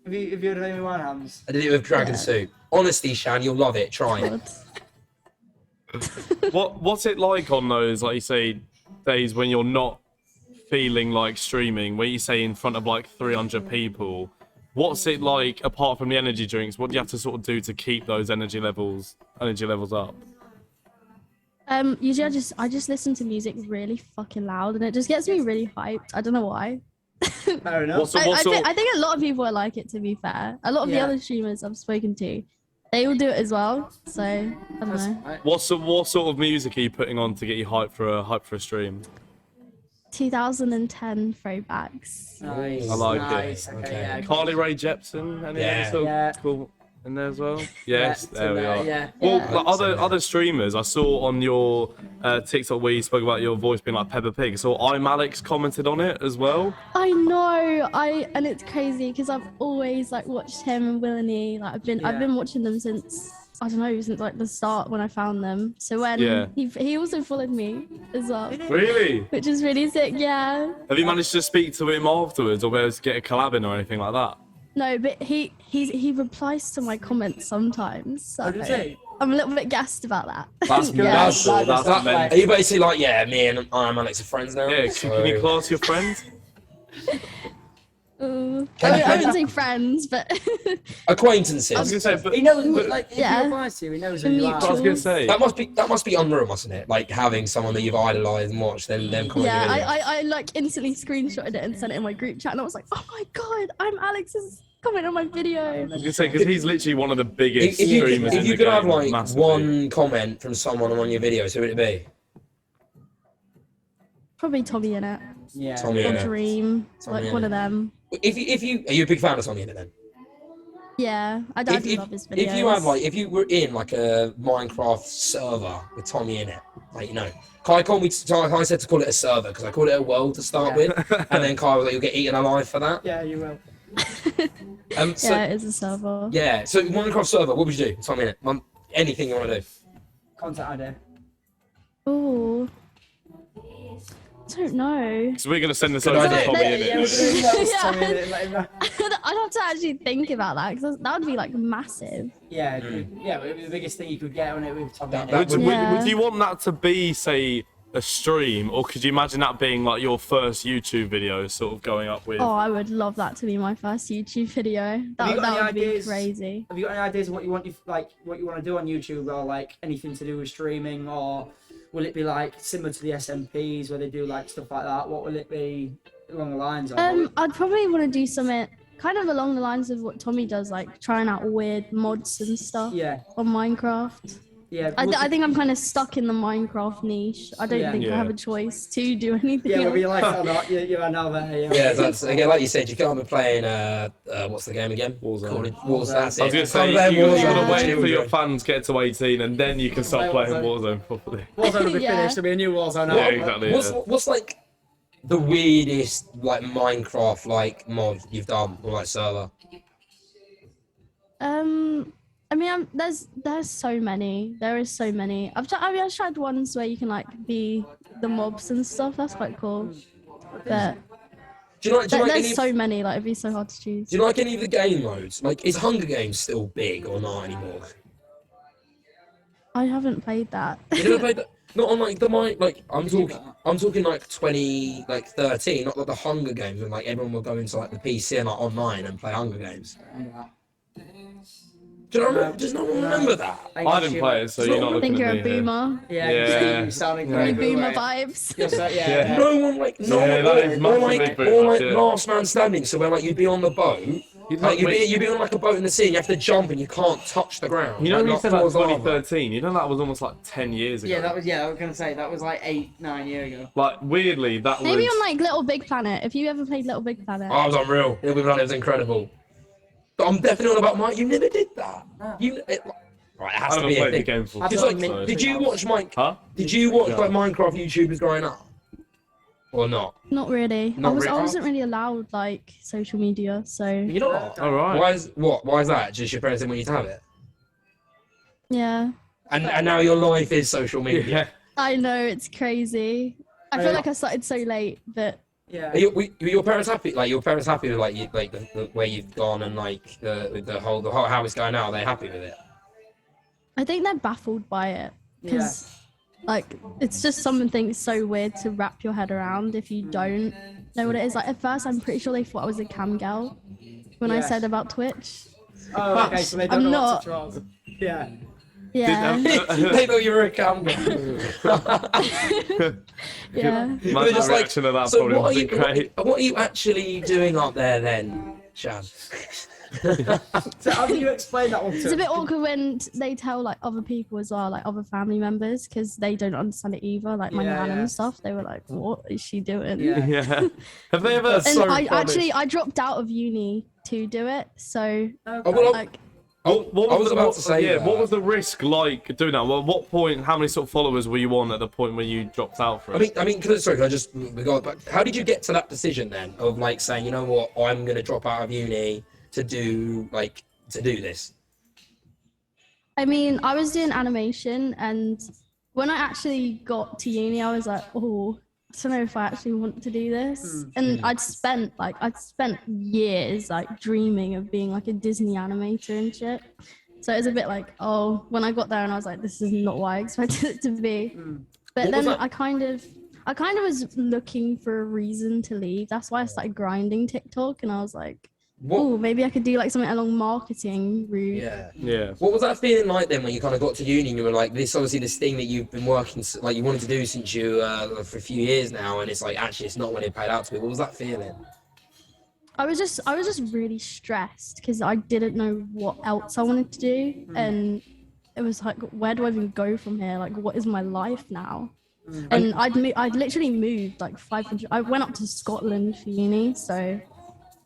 you heard of Amy Winehands? I did it with dragon Yeah. soup. Honestly, Shan, you'll love it. Try it. God. What's it like on those, like you say, days when you're not feeling like streaming, where you say in front of like 300 people? What's it like apart from the energy drinks? What do you have to sort of do to keep those energy levels up? Usually I just listen to music really fucking loud and it just gets me really hyped. I don't know why. Fair enough. I think a lot of people are like it, to be fair. A lot of the Yeah. other streamers I've spoken to, they all do it as well. So I don't know. Right. What sort of music are you putting on to get you hyped for a stream? 2010 throwbacks. Nice. I like nice. it. Okay, Okay. yeah. Carly Rae Jepsen, any Yeah. other sort of Yeah. cool in there as well? Yes, Yeah, there we are. Yeah. Well, Yeah. like other streamers, I saw on your TikTok where you spoke about your voice being like Peppa Pig. So I'm Alex commented on it as well. I know. And it's crazy because I've always like watched him and Willany. Like I've Yeah. been watching them since I don't know, since like the start when I found them. So when Yeah. he also followed me as well, Really? which is really sick. Yeah. Have you managed to speak to him afterwards, or be able to get a collab in or anything like that? No, but he replies to my comments sometimes. So What did you say? I'm a little bit gassed about that. That's Yeah, that's, that's- that's, that's Are you basically like, yeah, me and I'm Alex are friends now? Yeah, so- can you class your friends? I wouldn't say friends, but Acquaintances. I was gonna say, but He knows, like, if Yeah. he replies to you, he knows who you are. I was gonna say, That must be unreal, mustn't it? Like having someone that you've idolized and watched, then them comment yeah, your videos. I like instantly screenshotted it and sent it in my group chat, and I was like, oh my god, I'm Alex's comment on my video. I was gonna say because he's literally one of the biggest If streamers in you the could game. have like massively. one comment from someone on your videos, who would it be? Probably Tommy in it, Yeah. Tommy or Innit. Dream, Tommy like one Innit. of them. If you are you a big fan of Tommy Innit then? Yeah, I If, do if, love his videos. if you had like if you were in like a Minecraft server with Tommy in it, like you know, Kai said to call it a server because I called it a world to start Yeah. with, and then Kai was like, "You'll get eaten alive for that." Yeah, you will. So yeah, it is a server. yeah, so Minecraft server, what would you do? Tommy in it, anything you want to do. Contact idea. Ooh. don't know. So we're gonna send this Good over to idea. Tommy in Yeah, it. we're doing that. Yeah. Tommy in it, let him know. I'd have to actually think about that because that would be like massive. Yeah, yeah, but it'd be the biggest thing you could get on it with Tommy. That in it. would- Would you want that to be, say, a stream, or could you imagine that being like your first YouTube video, sort of going up with? Oh, I would love that to be my first YouTube video. Have you got That any would be ideas? crazy. Have you got any ideas of what you want to do on YouTube, or like anything to do with streaming, or will it be like similar to the SMPs where they do like stuff like that? What will it be along the lines of? I'd probably want to do something kind of along the lines of what Tommy does, like trying out weird mods and stuff Yeah, on Minecraft. yeah. I think I'm kind of stuck in the Minecraft niche. I don't Yeah. think I have a choice to do anything. Yeah, else. whether you like it or not, you are now there. Yeah. Yeah, that's again, like you said, you can't be playing. What's the game again? Warzone. Warzone. That's it. I was gonna You say, can't play you Warzone gotta with wait for children. your fans get to 18, and then you can start Play playing Warzone. Warzone properly. Warzone will be Yeah. finished. There'll be a new Warzone now. Yeah, exactly. What's like the weirdest like Minecraft like mod you've done or like server? I mean, there's so many. There is so many. I've tried ones where you can like be the mobs and stuff. That's quite cool. But Do you like there's any? so many. Like it'd be so hard to choose. Do you like any of the game modes? Like, is Hunger Games still big or not anymore? I haven't played that. You never played that? Not on like the like I'm talking like 2013, not like the Hunger Games when like everyone will go into like the PC and like online and play Hunger Games. Do you remember? Does no one remember that? I didn't play it, so you're not I looking think you're at a me here. boomer. Yeah, Yeah. you sounding Yeah. very Boomer good, vibes. Yes, yeah. Yeah. No one like no Yeah, one, that is or massively like pretty or much like it. last man standing. So where like you'd be on the boat, like you'd be on like a boat in the sea, and you have to jump and you can't touch the ground. You know, like, when you not said like towards lava. 2013, you know that was almost like 10 years ago. I was gonna say that was like 8-9 years ago. Like, weirdly, that Maybe was... on like Little Big Planet. If you ever played Little Big Planet. Oh, it was unreal. It was incredible. But I'm definitely on about Mike. You never did that. Right, it I has to haven't be a played the thing. game for I've Just got like, a mint- did you watch Mike? Huh? Did you watch Yeah. like Minecraft YouTubers growing up, or not? Not really. Not really. I wasn't really allowed like social media, so You know. All right. Why is that? Just your parents didn't want you to have it, yeah. and now your life is social media. Yeah. I know it's crazy. I feel like I started so late, but Yeah. Were your parents happy? Like your parents happy with like you, like the way you've gone and like the whole how it's going now? Are they happy with it? I think they're baffled by it because like it's just something so weird to wrap your head around if you don't know what it is. Like at first, I'm pretty sure they thought I was a cam girl when I Yes. said about Twitch. Oh, okay, so they don't I'm know not. what to trust. Yeah. Yeah, They thought you were a camera. yeah. My They're just like, reaction to that so probably what are, you, wasn't great. what are you actually doing up there then, Shan? So how do you explain that one It's to a bit awkward when they tell like other people as well, like other family members, because they don't understand it either. Like my Yeah, nan yeah. and stuff, they were like, "What is she doing?" Yeah. Yeah. Have they ever... And so I funny. I dropped out of uni to do it, so Oh, well, like I was about to say that. what was the risk like doing that? Well, what point, how many sort of followers were you on at the point where you dropped out for it? I mean, can I just go back? How did you get to that decision then of like saying, you know what, I'm gonna drop out of uni to do this? I mean, I was doing animation, and when I actually got to uni, I was like, oh, I don't know if I actually want to do this. And I'd spent years like dreaming of being like a Disney animator and shit. So it was a bit like, oh, when I got there and I was like, this is not what I expected it to be. But What was then that? I kind of was looking for a reason to leave. That's why I started grinding TikTok, and I was like, oh, maybe I could do like something along marketing route. Yeah. Yeah. What was that feeling like then when you kind of got to uni and you were like, this thing that you've been working, like you wanted to do since you, for a few years now, and it's like, actually, it's not when it paid out to me. What was that feeling? I was just really stressed because I didn't know what else I wanted to do, and it was like, where do I even go from here? Like, what is my life now? And I'd literally moved like 500. I went up to Scotland for uni, so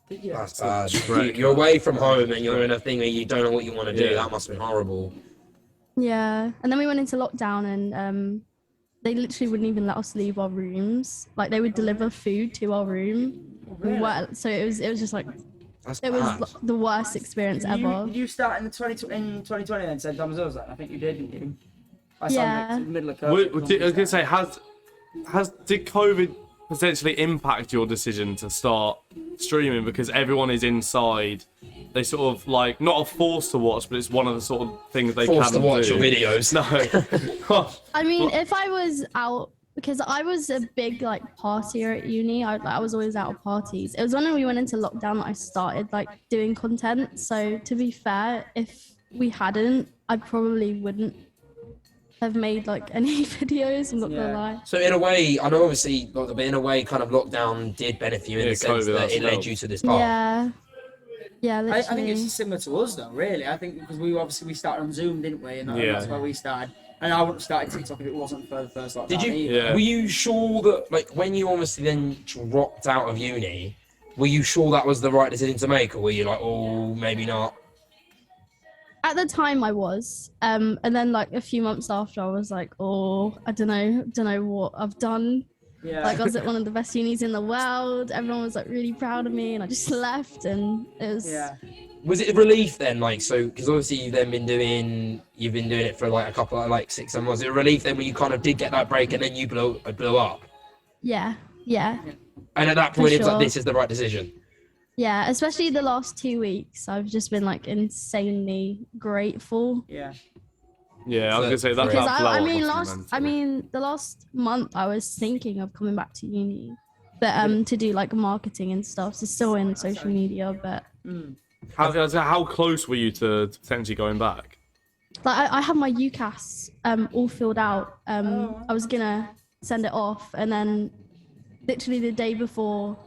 That's bad. Trek. You're away from home and you're in a thing where you don't know what you want to do. Yeah. That must have been horrible. yeah. And then we went into lockdown, and they literally wouldn't even let us leave our rooms. Like they would deliver food to our room. So it was just like That's it was bad. the worst experience ever. Did you start in 2020 then, St. Thomas Hills then? I think you did, didn't you? I Yeah. in the middle of COVID. I was going to say, did COVID potentially impact your decision to start streaming because everyone is inside? They sort of like not forced to watch, but it's one of the sort of things they Forced can to watch do. your videos. No. I mean, if I was out, because I was a big like partier at uni, I was always out of parties. It was when we went into lockdown that I started like doing content. So to be fair, if we hadn't, I probably wouldn't have made like any videos. I'm not gonna lie. So in a way, I know obviously, but in a way, kind of lockdown did benefit you in the sense COVID that it led helped. you to this path. Yeah. Yeah, literally. I think it's similar to us though, really. I think because we started on Zoom, didn't we? And that's where we started. And I wouldn't have started TikTok if it wasn't for the first lockdown. Did you? either. Yeah. Were you sure that, like, when you obviously then dropped out of uni, were you sure that was the right decision to make, or were you like, oh, maybe not? At the time I was, and then like a few months after I was like, oh, I don't know what I've done. Yeah. Like I was at one of the best unis in the world. Everyone was like really proud of me, and I just left, and it was. Yeah. Was it a relief then, like, so, because obviously you've been doing it for like a couple of like 6 months. Was it a relief then when you kind of did get that break and then you blew up? Yeah. And at that point, For it's like, sure. this is the right decision. Yeah, especially the last 2 weeks, I've just been like insanely grateful. Yeah. Yeah, I was gonna say that. Because that I mean, the last month I was thinking of coming back to uni, but to do like marketing and stuff. So still in social media, but How close were you to potentially going back? like I had my UCAS all filled out. I was gonna send it off, and then literally the day before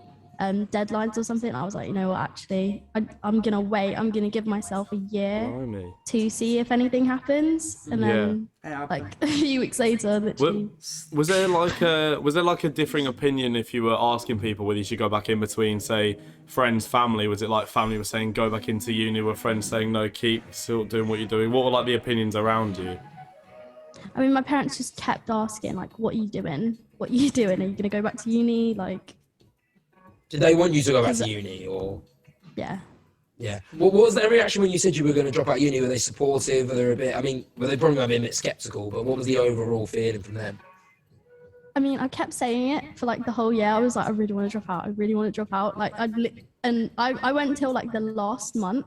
deadlines or something, I was like, you know what, actually, I'm gonna wait. I'm gonna give myself a year Blimey. to see if anything happens, and then like a few weeks later, literally. Was there like a differing opinion if you were asking people whether you should go back in between, say, friends, family? Was it like family was saying go back into uni, were friends saying no, keep still doing what you're doing? What were like the opinions around you? I mean, my parents just kept asking like, what are you doing? What are you doing? Are you gonna go back to uni? Like, Did they want you to go back to uni, or? yeah. Yeah. What was their reaction when you said you were going to drop out uni? Were they supportive? Were they a bit? I mean, were they probably might be a bit skeptical? But what was the overall feeling from them? I mean, I kept saying it for like the whole year. I was like, I really want to drop out. I really want to drop out. Like, I went until like the last month,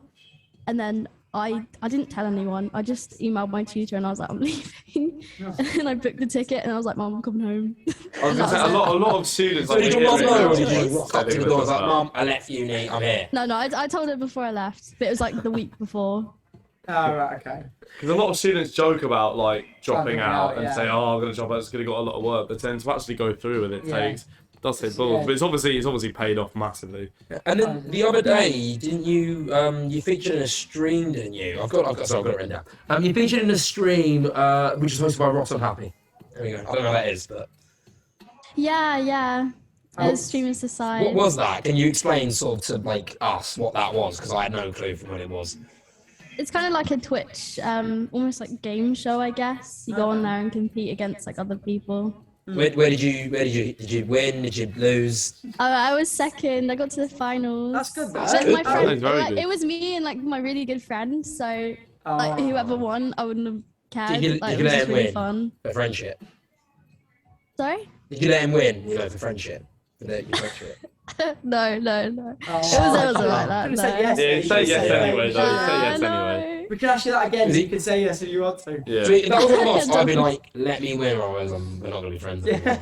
and then I didn't tell anyone. I just emailed my tutor and I was like, I'm leaving. And then I booked the ticket and I was like, Mom, I'm coming home. I was gonna say, a lot of students. So like, did your they mum hear it know, or and did they're you like, rock up to they the were door? I just was like, like, Mum, I left uni. I'm here. No, I told her before I left, but it was like the week before. Oh, right, okay. Because a lot of students joke about like dropping Dropping out out, and yeah. say, "Oh, I'm gonna drop out. It's gonna got a lot of work," but then to actually go through with it Yeah. does take balls. Yeah. But it's obviously paid off massively. And then the other day, didn't you? You featured in a stream, didn't you? I've got it written down. You featured in a stream, which is hosted by Rotten Happy. There we go. I don't know what that is, but Yeah. Oh. As streamers decide. what was that? Can you explain sort of to like us what that was? Because I had no clue from what it was. It's kind of like a Twitch, almost like game show, I guess. You go on there and compete against like other people. Where did you win? Did you lose? I was second. I got to the finals. That's good, though. That's Then good. my That friend, is very like, good. it was me and like my really good friend. So like whoever won, I wouldn't have cared. Did you Like, let it was him just really win? fun. For friendship. Sorry? Did you let him win? For friendship. For your friendship. No. Oh, It wasn't like that. Could've No. said yes. Yeah, You say should yes say anyway, though. yeah. Say yes no. anyway. We can ask you that again. Is So it- you can say yes if you want to. Yeah. So if that was one of us, I'd be like, let me win, or else we're not gonna be friends anymore.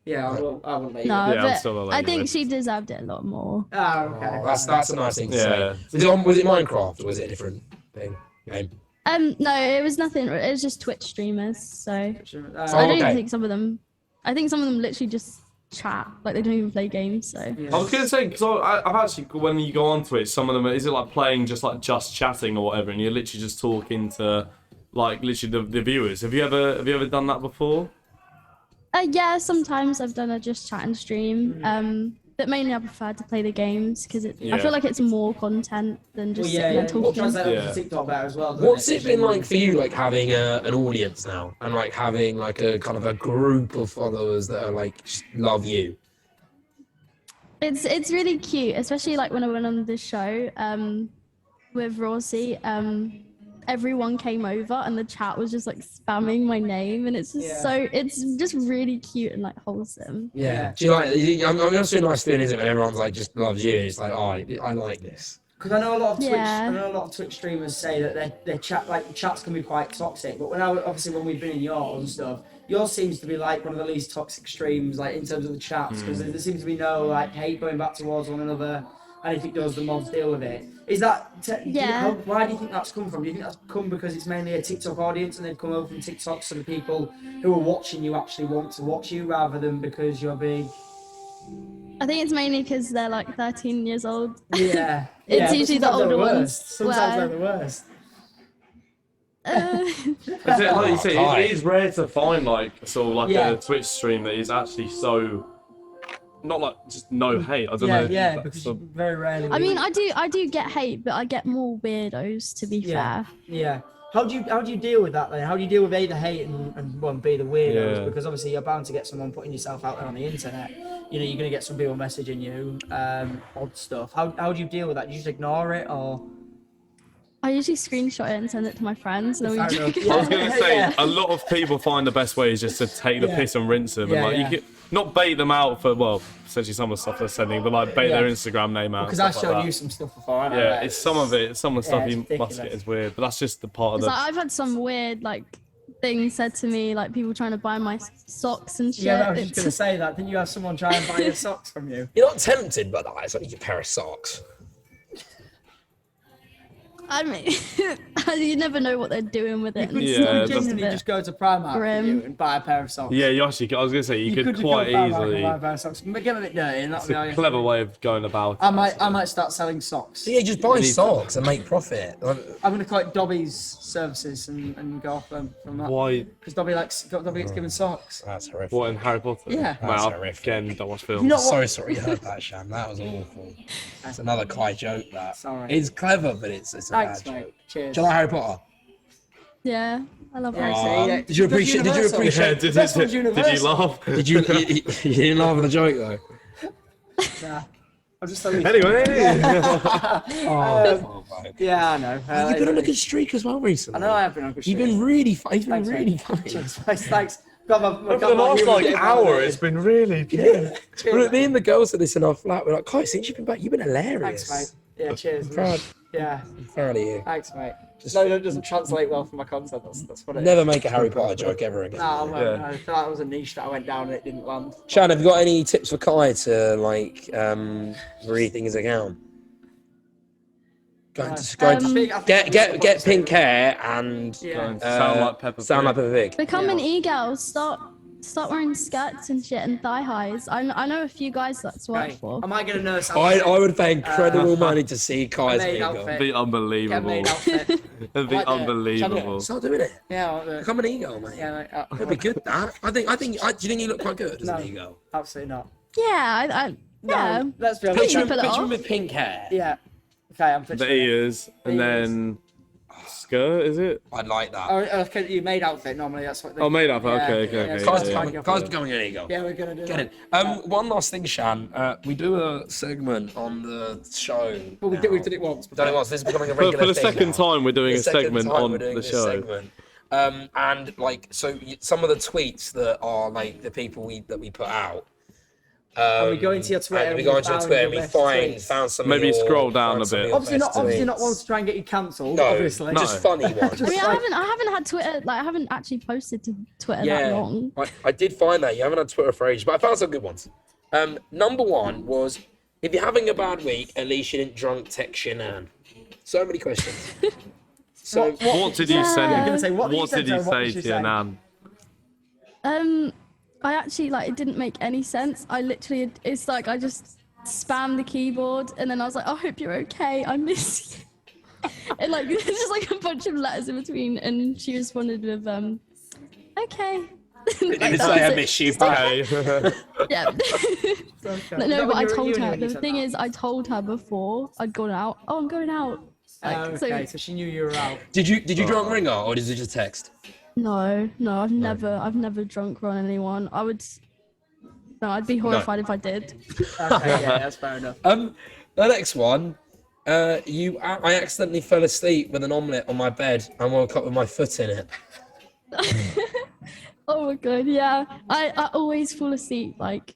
Yeah. I won't let you. No, Yeah, I'm but still not I letting you think win. she deserved it a lot more. Oh, okay. Oh, that's a nice thing to Yeah. say. Was it Minecraft, or was it a different thing? Game? No, it was nothing. It was just Twitch streamers. So Oh, I don't okay. even think some of them. I think some of them literally just chat. Like they don't even play games. So yeah. I was gonna say because I've actually when you go onto it, some of them is it like playing just chatting or whatever, and you're literally just talking to like literally the viewers. Have you ever done that before? yeah, sometimes I've done a just chat and stream. But mainly I prefer to play the games because I Yeah. feel like it's more content than just Well, sitting there We'll talking. translate Yeah. that to TikTok better as well. doesn't What's it been like Mm. for you, like having an audience now, and like having like a kind of a group of followers that are like just love you? It's really cute, especially like when I went on the show with Rosie. everyone came over and the chat was just like spamming my name, and it's just it's just really cute and like wholesome. Yeah. Do you like? I'm just a nice feeling, isn't it? When everyone's like just loves you. It's like, oh, I like this. Because I know a lot of Twitch, Yeah. I know a lot of Twitch streamers say that their chats can be quite toxic. But when we've been in yours and stuff, yours seems to be like one of the least toxic streams, like in terms of the chats, because there seems to be no like hate going back towards one another. And if it does, the mods deal with it. Is that why do you think that's come from? Do you think that's come because it's mainly a TikTok audience and they've come over from TikTok, so the people who are watching you actually want to watch you rather than because you're big? I think it's mainly because they're like 13 years old. Yeah. It's usually the older ones. Sometimes they're the worst. Is it, like you say, it is rare to find like sort of like a Twitch stream that is actually so not like just no hate. I don't know. Yeah, because very rarely. I mean, I do get hate, but I get more weirdos, to be fair. Yeah. How do you deal with that then? How do you deal with A, the hate and well, B, the weirdos? Because obviously you're bound to get someone putting yourself out there on the internet. You know, you're gonna get some people messaging you, odd stuff. How do you deal with that? Do you just ignore it or? I usually screenshot it and send it to my friends. And I was going to say, a lot of people find the best way is just to take the piss and rinse them. And you can not bait them out for, well, essentially some of the stuff they're sending, but like bait their Instagram name out. Because I've shown you some stuff before, haven't I? Yeah, it's some of the stuff you must get is weird, but that's just the part of the... Like, I've had some weird, like, things said to me, like people trying to buy my socks and shit. Yeah, I was just going to say that. Didn't you have someone try and buy your socks from you? You're not tempted by that. It's like a pair of socks. I mean, you never know what they're doing with it. You could genuinely just go to Primark and buy a pair of socks. Yeah, you actually, I was going to say, you could quite easily. Buy a pair of socks. But get a bit dirty, and it's a clever way of going about it. I might start selling socks. So yeah, just buy socks and make profit. I'm going to collect Dobby's services and go off them from that. Why? Because Dobby gets given socks. That's horrific. What, in Harry Potter? Yeah. Well, horrific. Again, don't watch films. So sorry you heard that, Shan. That was awful. It's another Kai joke, that. Sorry. It's clever, but it's a Thanks, bad mate. joke. Cheers. Do you like Harry Potter? Yeah, I love Harry Yeah. Did you appreciate? Yeah, did you laugh? Did you didn't laugh at the joke though? Nah. I'm just telling you. Anyway. Yeah, I know. You've been on a good streak as well recently. I know I have been on a good streak. You've been really funny. Thanks, really mate. funny. Thanks. Over the last hour, it's been really good. Yeah. Me and the girls said this in our flat. We're like, Kai, since you've been back, you've been hilarious. Thanks, mate. Yeah, cheers. I'm proud. Yeah. I'm proud of you. Thanks, mate. No, that doesn't translate well for my content. That's what it is. Never make a Harry Potter joke ever again. No, that was a niche that I went down and it didn't land. Shan, have you got any tips for Kai to like reading his account? Get pink hair and sound like Peppa. Sound like Peppa Pig. Become an e-girl. Start wearing skirts and shit and thigh highs. I know a few guys that's worked for. Am I gonna nurse? I would pay incredible money to see Kai's maid e-girl. outfit. It'd be unbelievable. It'd be unbelievable. Start doing it. Yeah. Become an e-girl, mate. Yeah, mate. It'd be good. That do you think you look quite good as an e-girl? Absolutely not. Yeah, yeah. No, let's be honest. Picture him with pink hair. Yeah. Okay, I'm picturing The ears and then skirt, is it? I'd like that. Oh, okay, you made outfit normally. That's what. Oh, made outfit. Okay. Kai's becoming an e-girl. Yeah, we're gonna do Get that. it. One last thing, Shan. We do a segment on the show. Well, we did it once. Done it once. This is becoming a regular For the thing second now. time, we're doing The a second segment time on we're doing the this show. segment. And like, so some of the tweets that are like the people that we put out. And we go into your Twitter. And we go into your Twitter and we found some. Maybe of your, scroll down a bit. Obviously not ones to try and get you cancelled. No, obviously. just funny ones. I mean, I haven't had Twitter. Like, I haven't actually posted to Twitter that long. I did find that you haven't had Twitter for ages, but I found some good ones. Number one was, if you're having a bad week, at least you didn't drunk text Shan. So many questions. So what did you say? What did you say to your nan? I actually, like, it didn't make any sense. It's like I just spammed the keyboard and then I was like, I hope you're okay. I miss you. And like, there's just like a bunch of letters in between, and she responded with, okay. Did you say I miss you? Bye. Yeah. No, but I told her. The thing is, I told her before I'd gone out. Oh, I'm going out. Like, so she knew you were out. Did you drunk ring her, or did you just text? No, I've never drunk run anyone. I'd be horrified if I did. Okay, yeah, that's fair enough. The next one, I accidentally fell asleep with an omelette on my bed and woke up with my foot in it. Oh my god, yeah. I always fall asleep like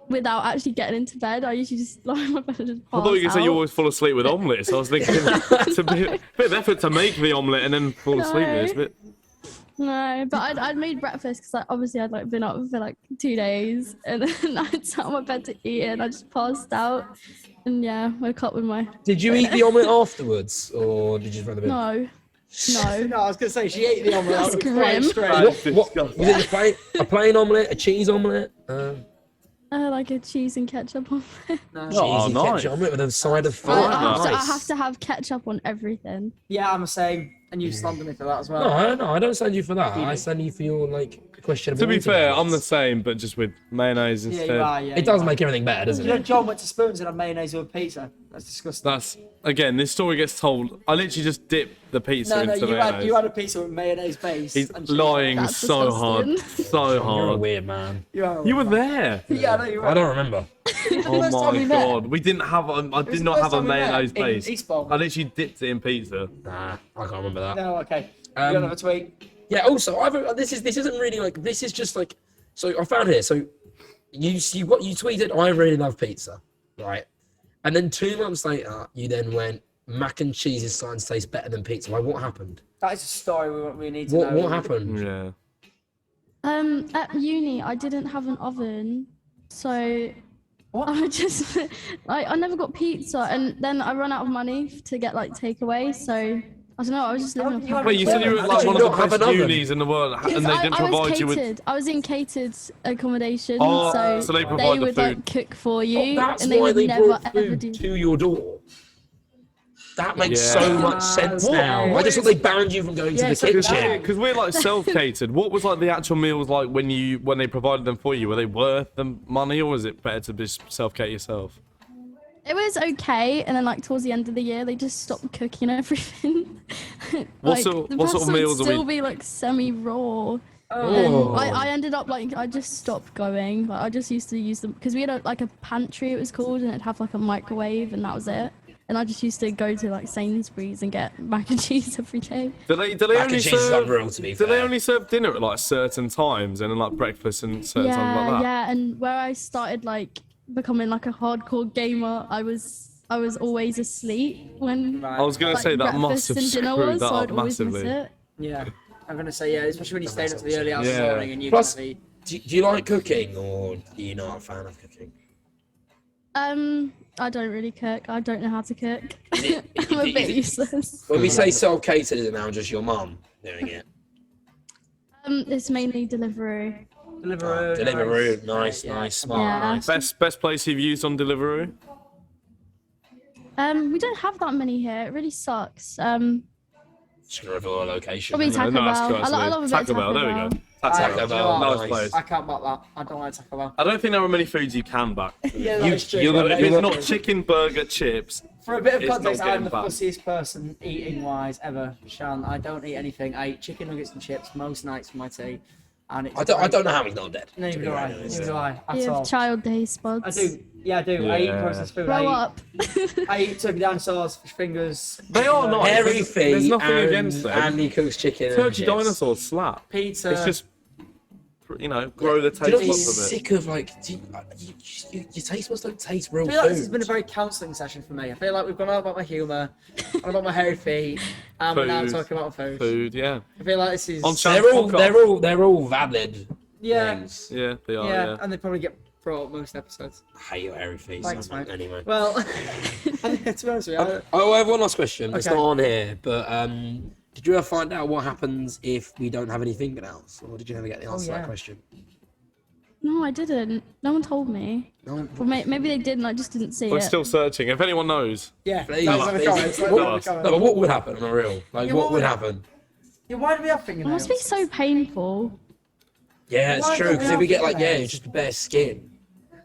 without actually getting into bed. I usually just lie on my bed and just pass I thought you were going to say you out. always fall asleep with omelettes. I was thinking it's a bit of effort to make the omelette and then fall asleep with it. It's a bit... No, but I'd made breakfast because obviously I'd like been up for like 2 days, and then I'd sat on my bed to eat it, and I just passed out, and yeah, woke up with my. Did you eat the omelette afterwards, or did you just run the bit? No. No, I was going to say, she ate the omelette. That's It was grim. straight. What was it? A plain omelette, a cheese omelette? Like a cheese and ketchup on it. No. Oh, Cheesy nice. ketchup omelette with a side of Oh, fries. nice. I have to have ketchup on everything. Yeah, I'm the same. And you slandered me for that as well. No, I don't send you for that. I send you for your questionable. To be fair, intellect. I'm the same, but just with mayonnaise Yeah, instead. you are, yeah. It does make everything better, doesn't You know, it? John went to Spoons and had mayonnaise with pizza. That's disgusting. That's again. This story gets told. I literally just dipped the pizza No, into the you mayonnaise. had a pizza with mayonnaise base. He's and cheese. lying That's so hard, disgusting. so You're a hard. weird man. You are. You were there. Yeah, I know you were. I don't remember. Oh first time my we met. god, we didn't have. I It was did the not first have a time we met mayonnaise in base. Eastbourne. I literally dipped it in pizza. Nah, I can't remember that. No, okay. Um, You got another tweet? Yeah. Also, this isn't really like this is just like. So I found here. So you tweeted I really love pizza, right? And then 2 months later, you then went mac and cheese is starting to taste better than pizza. Like what happened? That is a story we need to know. What happened? Yeah. At uni, I didn't have an oven, so What? I just I never got pizza, and then I ran out of money to get like takeaway. So I don't know. I was just living you off. had- Wait, you said you were How like did one you of the not have best an oven? unis in the world, and Because they didn't I was provide you with. catered. I was in catered accommodation, Oh, so so they provide the would like food. cook for you, That's and they why would they never brought ever food do. to your door. That makes Yeah. so much sense now. I just thought they banned you from going Yeah, to so the that's kitchen. it. Because we're like self-catered. What was like the actual meals like when they provided them for you? Were they worth the money, or was it better to just self-cater yourself? It was okay, and then like towards the end of the year, they just stopped cooking everything. What sort of pasta meals would are we- still be like semi-raw. Oh. And I ended up like I just stopped going. Like I just used to use them because we had a pantry, it was called, and it'd have like a microwave, and that was it. And I just used to go to like Sainsbury's and get mac and cheese every day. Do they Mac only and cheese is serve? unreal, to be Do they fair. only serve dinner at like certain times and then like breakfast and certain times like Yeah, that? yeah. And where I started like becoming like a hardcore gamer, I was always asleep when I was gonna like, say that must breakfast have and dinner screwed was, that so up I'd always miss massively. it. Yeah. I'm going to say, yeah, especially when you stayed up to the early hours of the Yeah. morning and you Plus- can eat. Do you like cooking, or are you not a fan of cooking? I don't really cook. I don't know how to cook. it- I'm a is bit it- useless. When we say self-catered, is it now just your mum doing it? It's mainly Deliveroo. Deliveroo. Deliveroo, nice, Yeah. smart, Yeah. nice. Best place you've used on Deliveroo? We don't have that many here. It really sucks. Just gonna reveal a location. Probably Taco No, that's Bell. correct, I love a bit Taco of Taco Bell. There we Bell. go. Taco Bell, Nice nice. place. I can't back that. I don't like Taco Bell. I don't think there are many foods you can back. Yeah, You- that's true. you're But the- if you're it's the- not chicken, burger, chips, For a bit of It's not context, I'm getting the back. fussiest person eating wise ever, Shan. I don't eat anything. I eat chicken nuggets and chips most nights for my tea. And it's I don't know how he's not dead. Neither to be do I. very honest. Neither do I. At You all. have child taste I buds. do. Yeah, I do. I eat Yeah. processed food. Grow up. I eat turkey dinosaurs, fish fingers. They are nice. Hairy There's feet nothing and against them. Andy cooks chicken and Turkey chips. dinosaurs slap. Pizza. It's just, grow the Do taste you know what, buds you're of it. sick of like, your taste buds don't taste real I feel like this has food. been a very counselling session for me. I feel like we've gone on about my humour, and about my hairy feet, and we're now Food. talking about food. Food, yeah. I feel like this is On Shan's They're all valid yeah, things. Yeah, they are, yeah, yeah. and they probably get brought up most episodes. I hate your hairy feet. Thanks, so mate. Anyway. Well, to be honest with you, I have one last question. It's Okay. not on here, but did you ever find out what happens if we don't have any fingernails, or did you never get the answer to yeah. that question? No, I didn't. No one told me. No. Well, maybe they did and I just didn't see We're it. still searching. If anyone knows, yeah, Please, that's in the please. comments. Let What- me know in the no, No, comments. but what would happen on a real? Like, Yeah, what what would would- happen? Yeah, why do we have It fingernails? must be so painful. Yeah, it's Why true. don't we Because if have we get like, fingernails? it's just bare skin.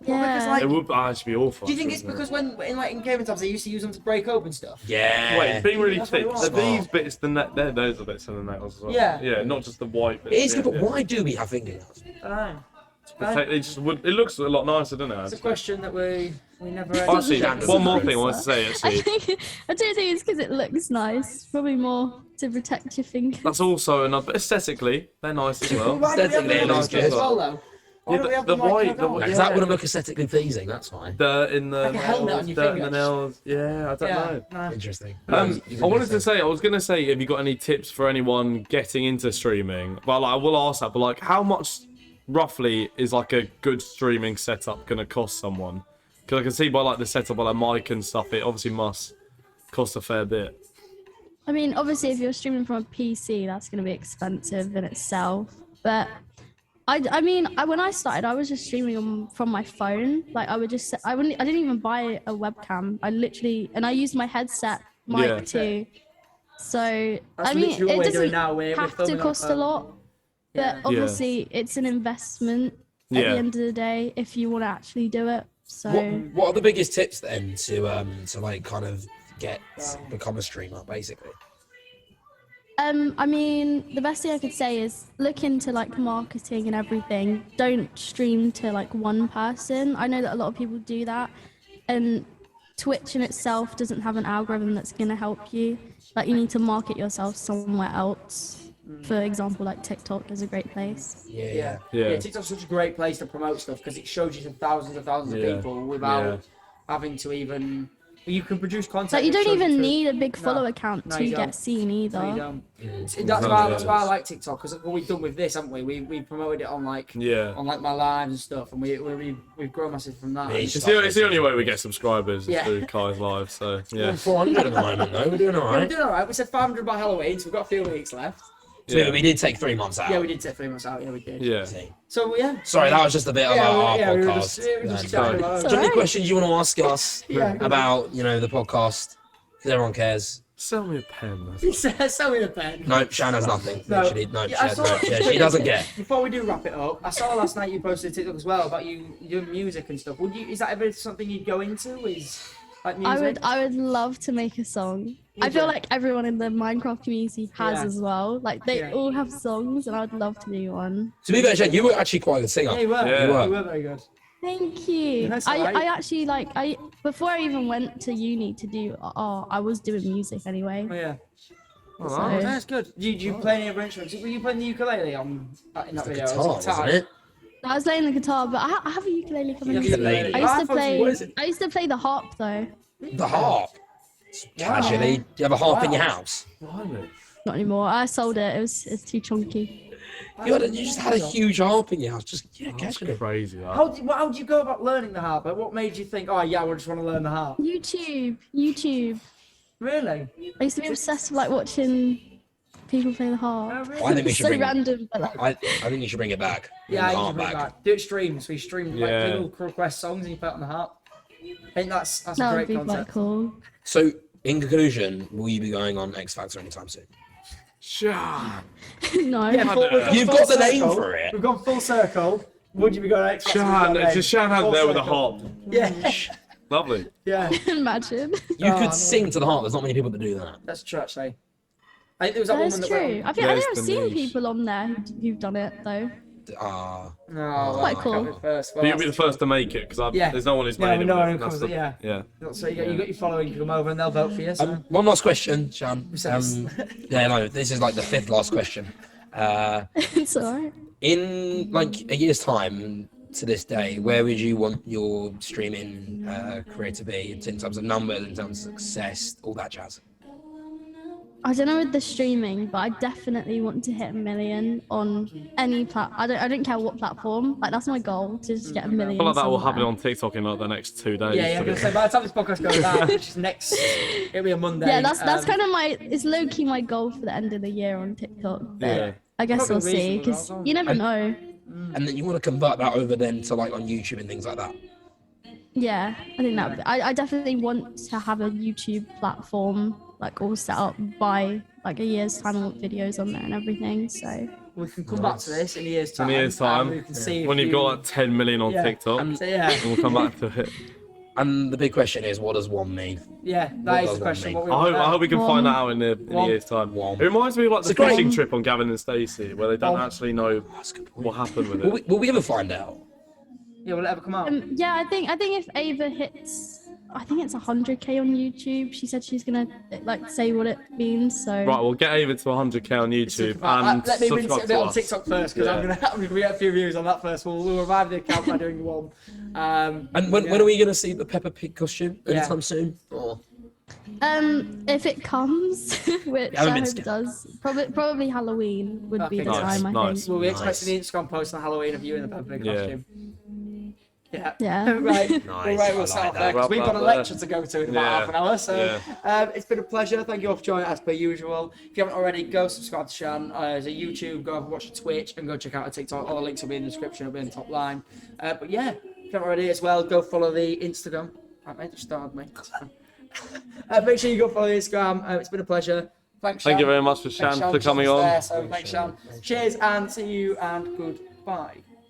Well, because, Yeah. like, it would actually be awful. do you think it's actually, because when in gaming times they used to use them to break open stuff? Yeah. Wait, it's being really That's what thick. it was. Are these bits the net? Those are bits of the nails as well. Yeah. Yeah, not just the white bits. It is yeah, good, but yeah. why do we have fingernails? I don't know. It looks a lot nicer, doesn't It's a it? question that we never. Actually, Doesn't one more look thing I wanted to say. I Actually, think I don't think it's because it looks nice. Probably more to protect your fingers. that's also another. But aesthetically, they're nice as well. Why do we have Aesthetically, them it looks like this good. as well, though? Why Yeah, do we have the them like white- that the on? white- Because that wouldn't look aesthetically pleasing. That's fine. Dirt in the Like a helmet on nails, your dirt in the fingers. nails. Yeah, I don't know. No. Interesting. I was gonna say, have you got any tips for anyone getting into streaming? Well, I will ask that, but like, how much roughly is like a good streaming setup gonna cost someone? Because I can see by like the setup, by like mic and stuff, it obviously must cost a fair bit. I mean, obviously, if you're streaming from a PC, that's going to be expensive in itself. But when I started, I was just streaming from my phone. Like I didn't even buy a webcam. I used my headset mic Yeah. too. So That's I mean, literally it what we're doing doesn't now. We're have to filming on cost a phone. lot. Yeah. But obviously, it's an investment at Yeah. the end of the day if you want to actually do it. So What are the biggest tips then to like kind of become a streamer basically? I mean, the best thing I could say is look into like marketing and everything. Don't stream to like one person. I know that a lot of people do that, and Twitch in itself doesn't have an algorithm that's going to help you. Like you need to market yourself somewhere else. For example, like TikTok is a great place. Yeah. Yeah. TikTok's such a great place to promote stuff because it shows you to thousands and thousands Yeah. of people without Yeah. having to even. You can produce content. Like you that don't shows even to- need a big No. follow account No, to you get don't. seen either. No, you don't. Exactly. That's why I like TikTok because what we've done with this, haven't we? We promoted it on like Yeah. on like my lives and stuff, and we've grown massive from that. Yeah, you It's the only way we get subscribers is Yeah. through Kai's live. So yeah. 400 at the moment though. We're doing all Yeah, we're right. doing alright. We said 500 by Halloween, so we've got a few weeks left. So we did take 3 months out. Yeah, we did take 3 months out. Yeah, we did. Yeah. So yeah. Sorry, that was just a bit about our we were podcast. just then. chatting about It's it. Do you have any alright. questions you want to ask us Yeah. about, the podcast? Because everyone cares. Sell me a pen. He says, "Sell me the pen." No, Shan has nothing. No. Literally, no, Yeah, I she, saw- no, she doesn't get. Before we do wrap it up, I saw last night you posted a TikTok as well about you doing music and stuff. Is that ever something you'd go into? Is like music? I would love to make a song. I Would feel you? like everyone in the Minecraft community has Yeah. as well. Like they Yeah. all have songs, and I'd love to do one. To be fair, Shan, you were actually quite a good singer. Yeah, you were. Yeah. You were very good. Thank you. That's I alright. actually before I even went to uni to do art, I was doing music anyway. Oh yeah. Oh, So- nice. That's good. Did you play any other instruments? Were you playing the ukulele in that The video? guitar, wasn't it? I was playing the guitar, but I have a ukulele coming. Yeah, in. ukulele. I used I to thought play. you- what is it? I used to play the harp though. The harp. Casually. Do you have a harp in your house? Blimey. Not anymore. I sold it. It's too chunky. You just had a huge harp in your house. Just, That's casually. crazy. That. How did you go about learning the harp? Like, what made you think, oh yeah, I just want to learn the harp? YouTube. Really? I used to be obsessed with like watching people play the harp. Oh, really? I think we should So bring. random, but like, I think you should bring it back. Yeah, Bring the you harp should bring it back. back. Do it streams. We stream like Yeah. people request songs and you play it on the harp. I think that's a that would great be concept. quite cool. So, in conclusion, will you be going on X Factor anytime soon? Shan. No. Yeah, You've got the name for it. We've gone full circle. Would you be going X Factor? Shan. We've got Just Shan has Full there with a circle. harp. Yeah, Lovely. yeah, Imagine. You Oh, no. could sing to the harp. There's not many people that do that. that's true actually. I think there was that That's woman that true. went. I think There's I've the seen niche. people on there who've done it though. No, Quite I cool. can't be first. But you'll be the first to make it because Yeah. there's no one who's No, made it. no one with. who That's comes- the- yeah. Yeah. So you got your following to come over and they'll vote for you. So. One last question, Shan. Besides- Yeah, no, this is like the 5th last question. It's alright. In like a year's time to this day, where would you want your streaming career to be in terms of numbers, in terms of success, all that jazz? I don't know with the streaming, but I definitely want to hit 1 million on any I don't care what platform. Like that's my goal to just get 1 million. I feel like that will somewhere. happen on TikTok in like the next 2 days. Yeah, I'm gonna say by the time this podcast goes out, which is next, it'll be a Monday. Yeah, that's kind of it's low key my goal for the end of the year on TikTok. But Yeah. I guess Probably we'll see reasonable, because though. you never know. And then you want to convert that over then to like on YouTube and things like that. Yeah, I think that I definitely want to have a YouTube platform like all set up by like a year's time. I want videos on there and everything. So we can come back to this in a year's time. In a year's and time, we can see when if you've got like 10 million on Yeah. TikTok, So yeah, and we'll come back to it. And the big question is, what does one mean? Yeah, What that is does the one question. mean? What we I want hope we can find that out in a One. year's time. One. It reminds me of like the It's a great- fishing trip on Gavin and Stacey, where they don't One. actually know That's a good point. what happened with Will it. will we ever find out? Yeah, will it ever come out? Yeah, I think if Ava hits, I think it's 100k on YouTube. She said she's gonna like say what it means. So Right, we'll get Ava to 100k on YouTube and Let me rinse it subscribe a bit to on us. TikTok first because I'm gonna get a few views on that first. We'll revive the account by doing one. And when are we going to see the Peppa Pig costume? Anytime soon? Or if it comes, which haven't I been hope scared. it does, probably Halloween would be Okay. the Nice, time. I nice. think. We'll be Nice. expecting the Instagram post on Halloween of you in the Peppa Pig Yeah. costume. Yeah. Yeah. Right. Nice, Right, I we'll start like off there that. 'cause we've got a Wrap that lecture to go to in about Yeah. half an hour. So Yeah. it's been a pleasure. Thank you all for joining as per usual. If you haven't already, go subscribe to Shan. There's a YouTube. Go watch a Twitch and go check out a TikTok. All the links will be in the description. It'll be in the top line. But yeah, if you haven't already as well, go follow the Instagram. Right, mate, just started me. Make sure you go follow the Instagram. It's been a pleasure. Thanks, Shan. Thank you very much for Thanks, Shan for coming Shan's on. there, so thanks, Shan. Cheers and see you and goodbye.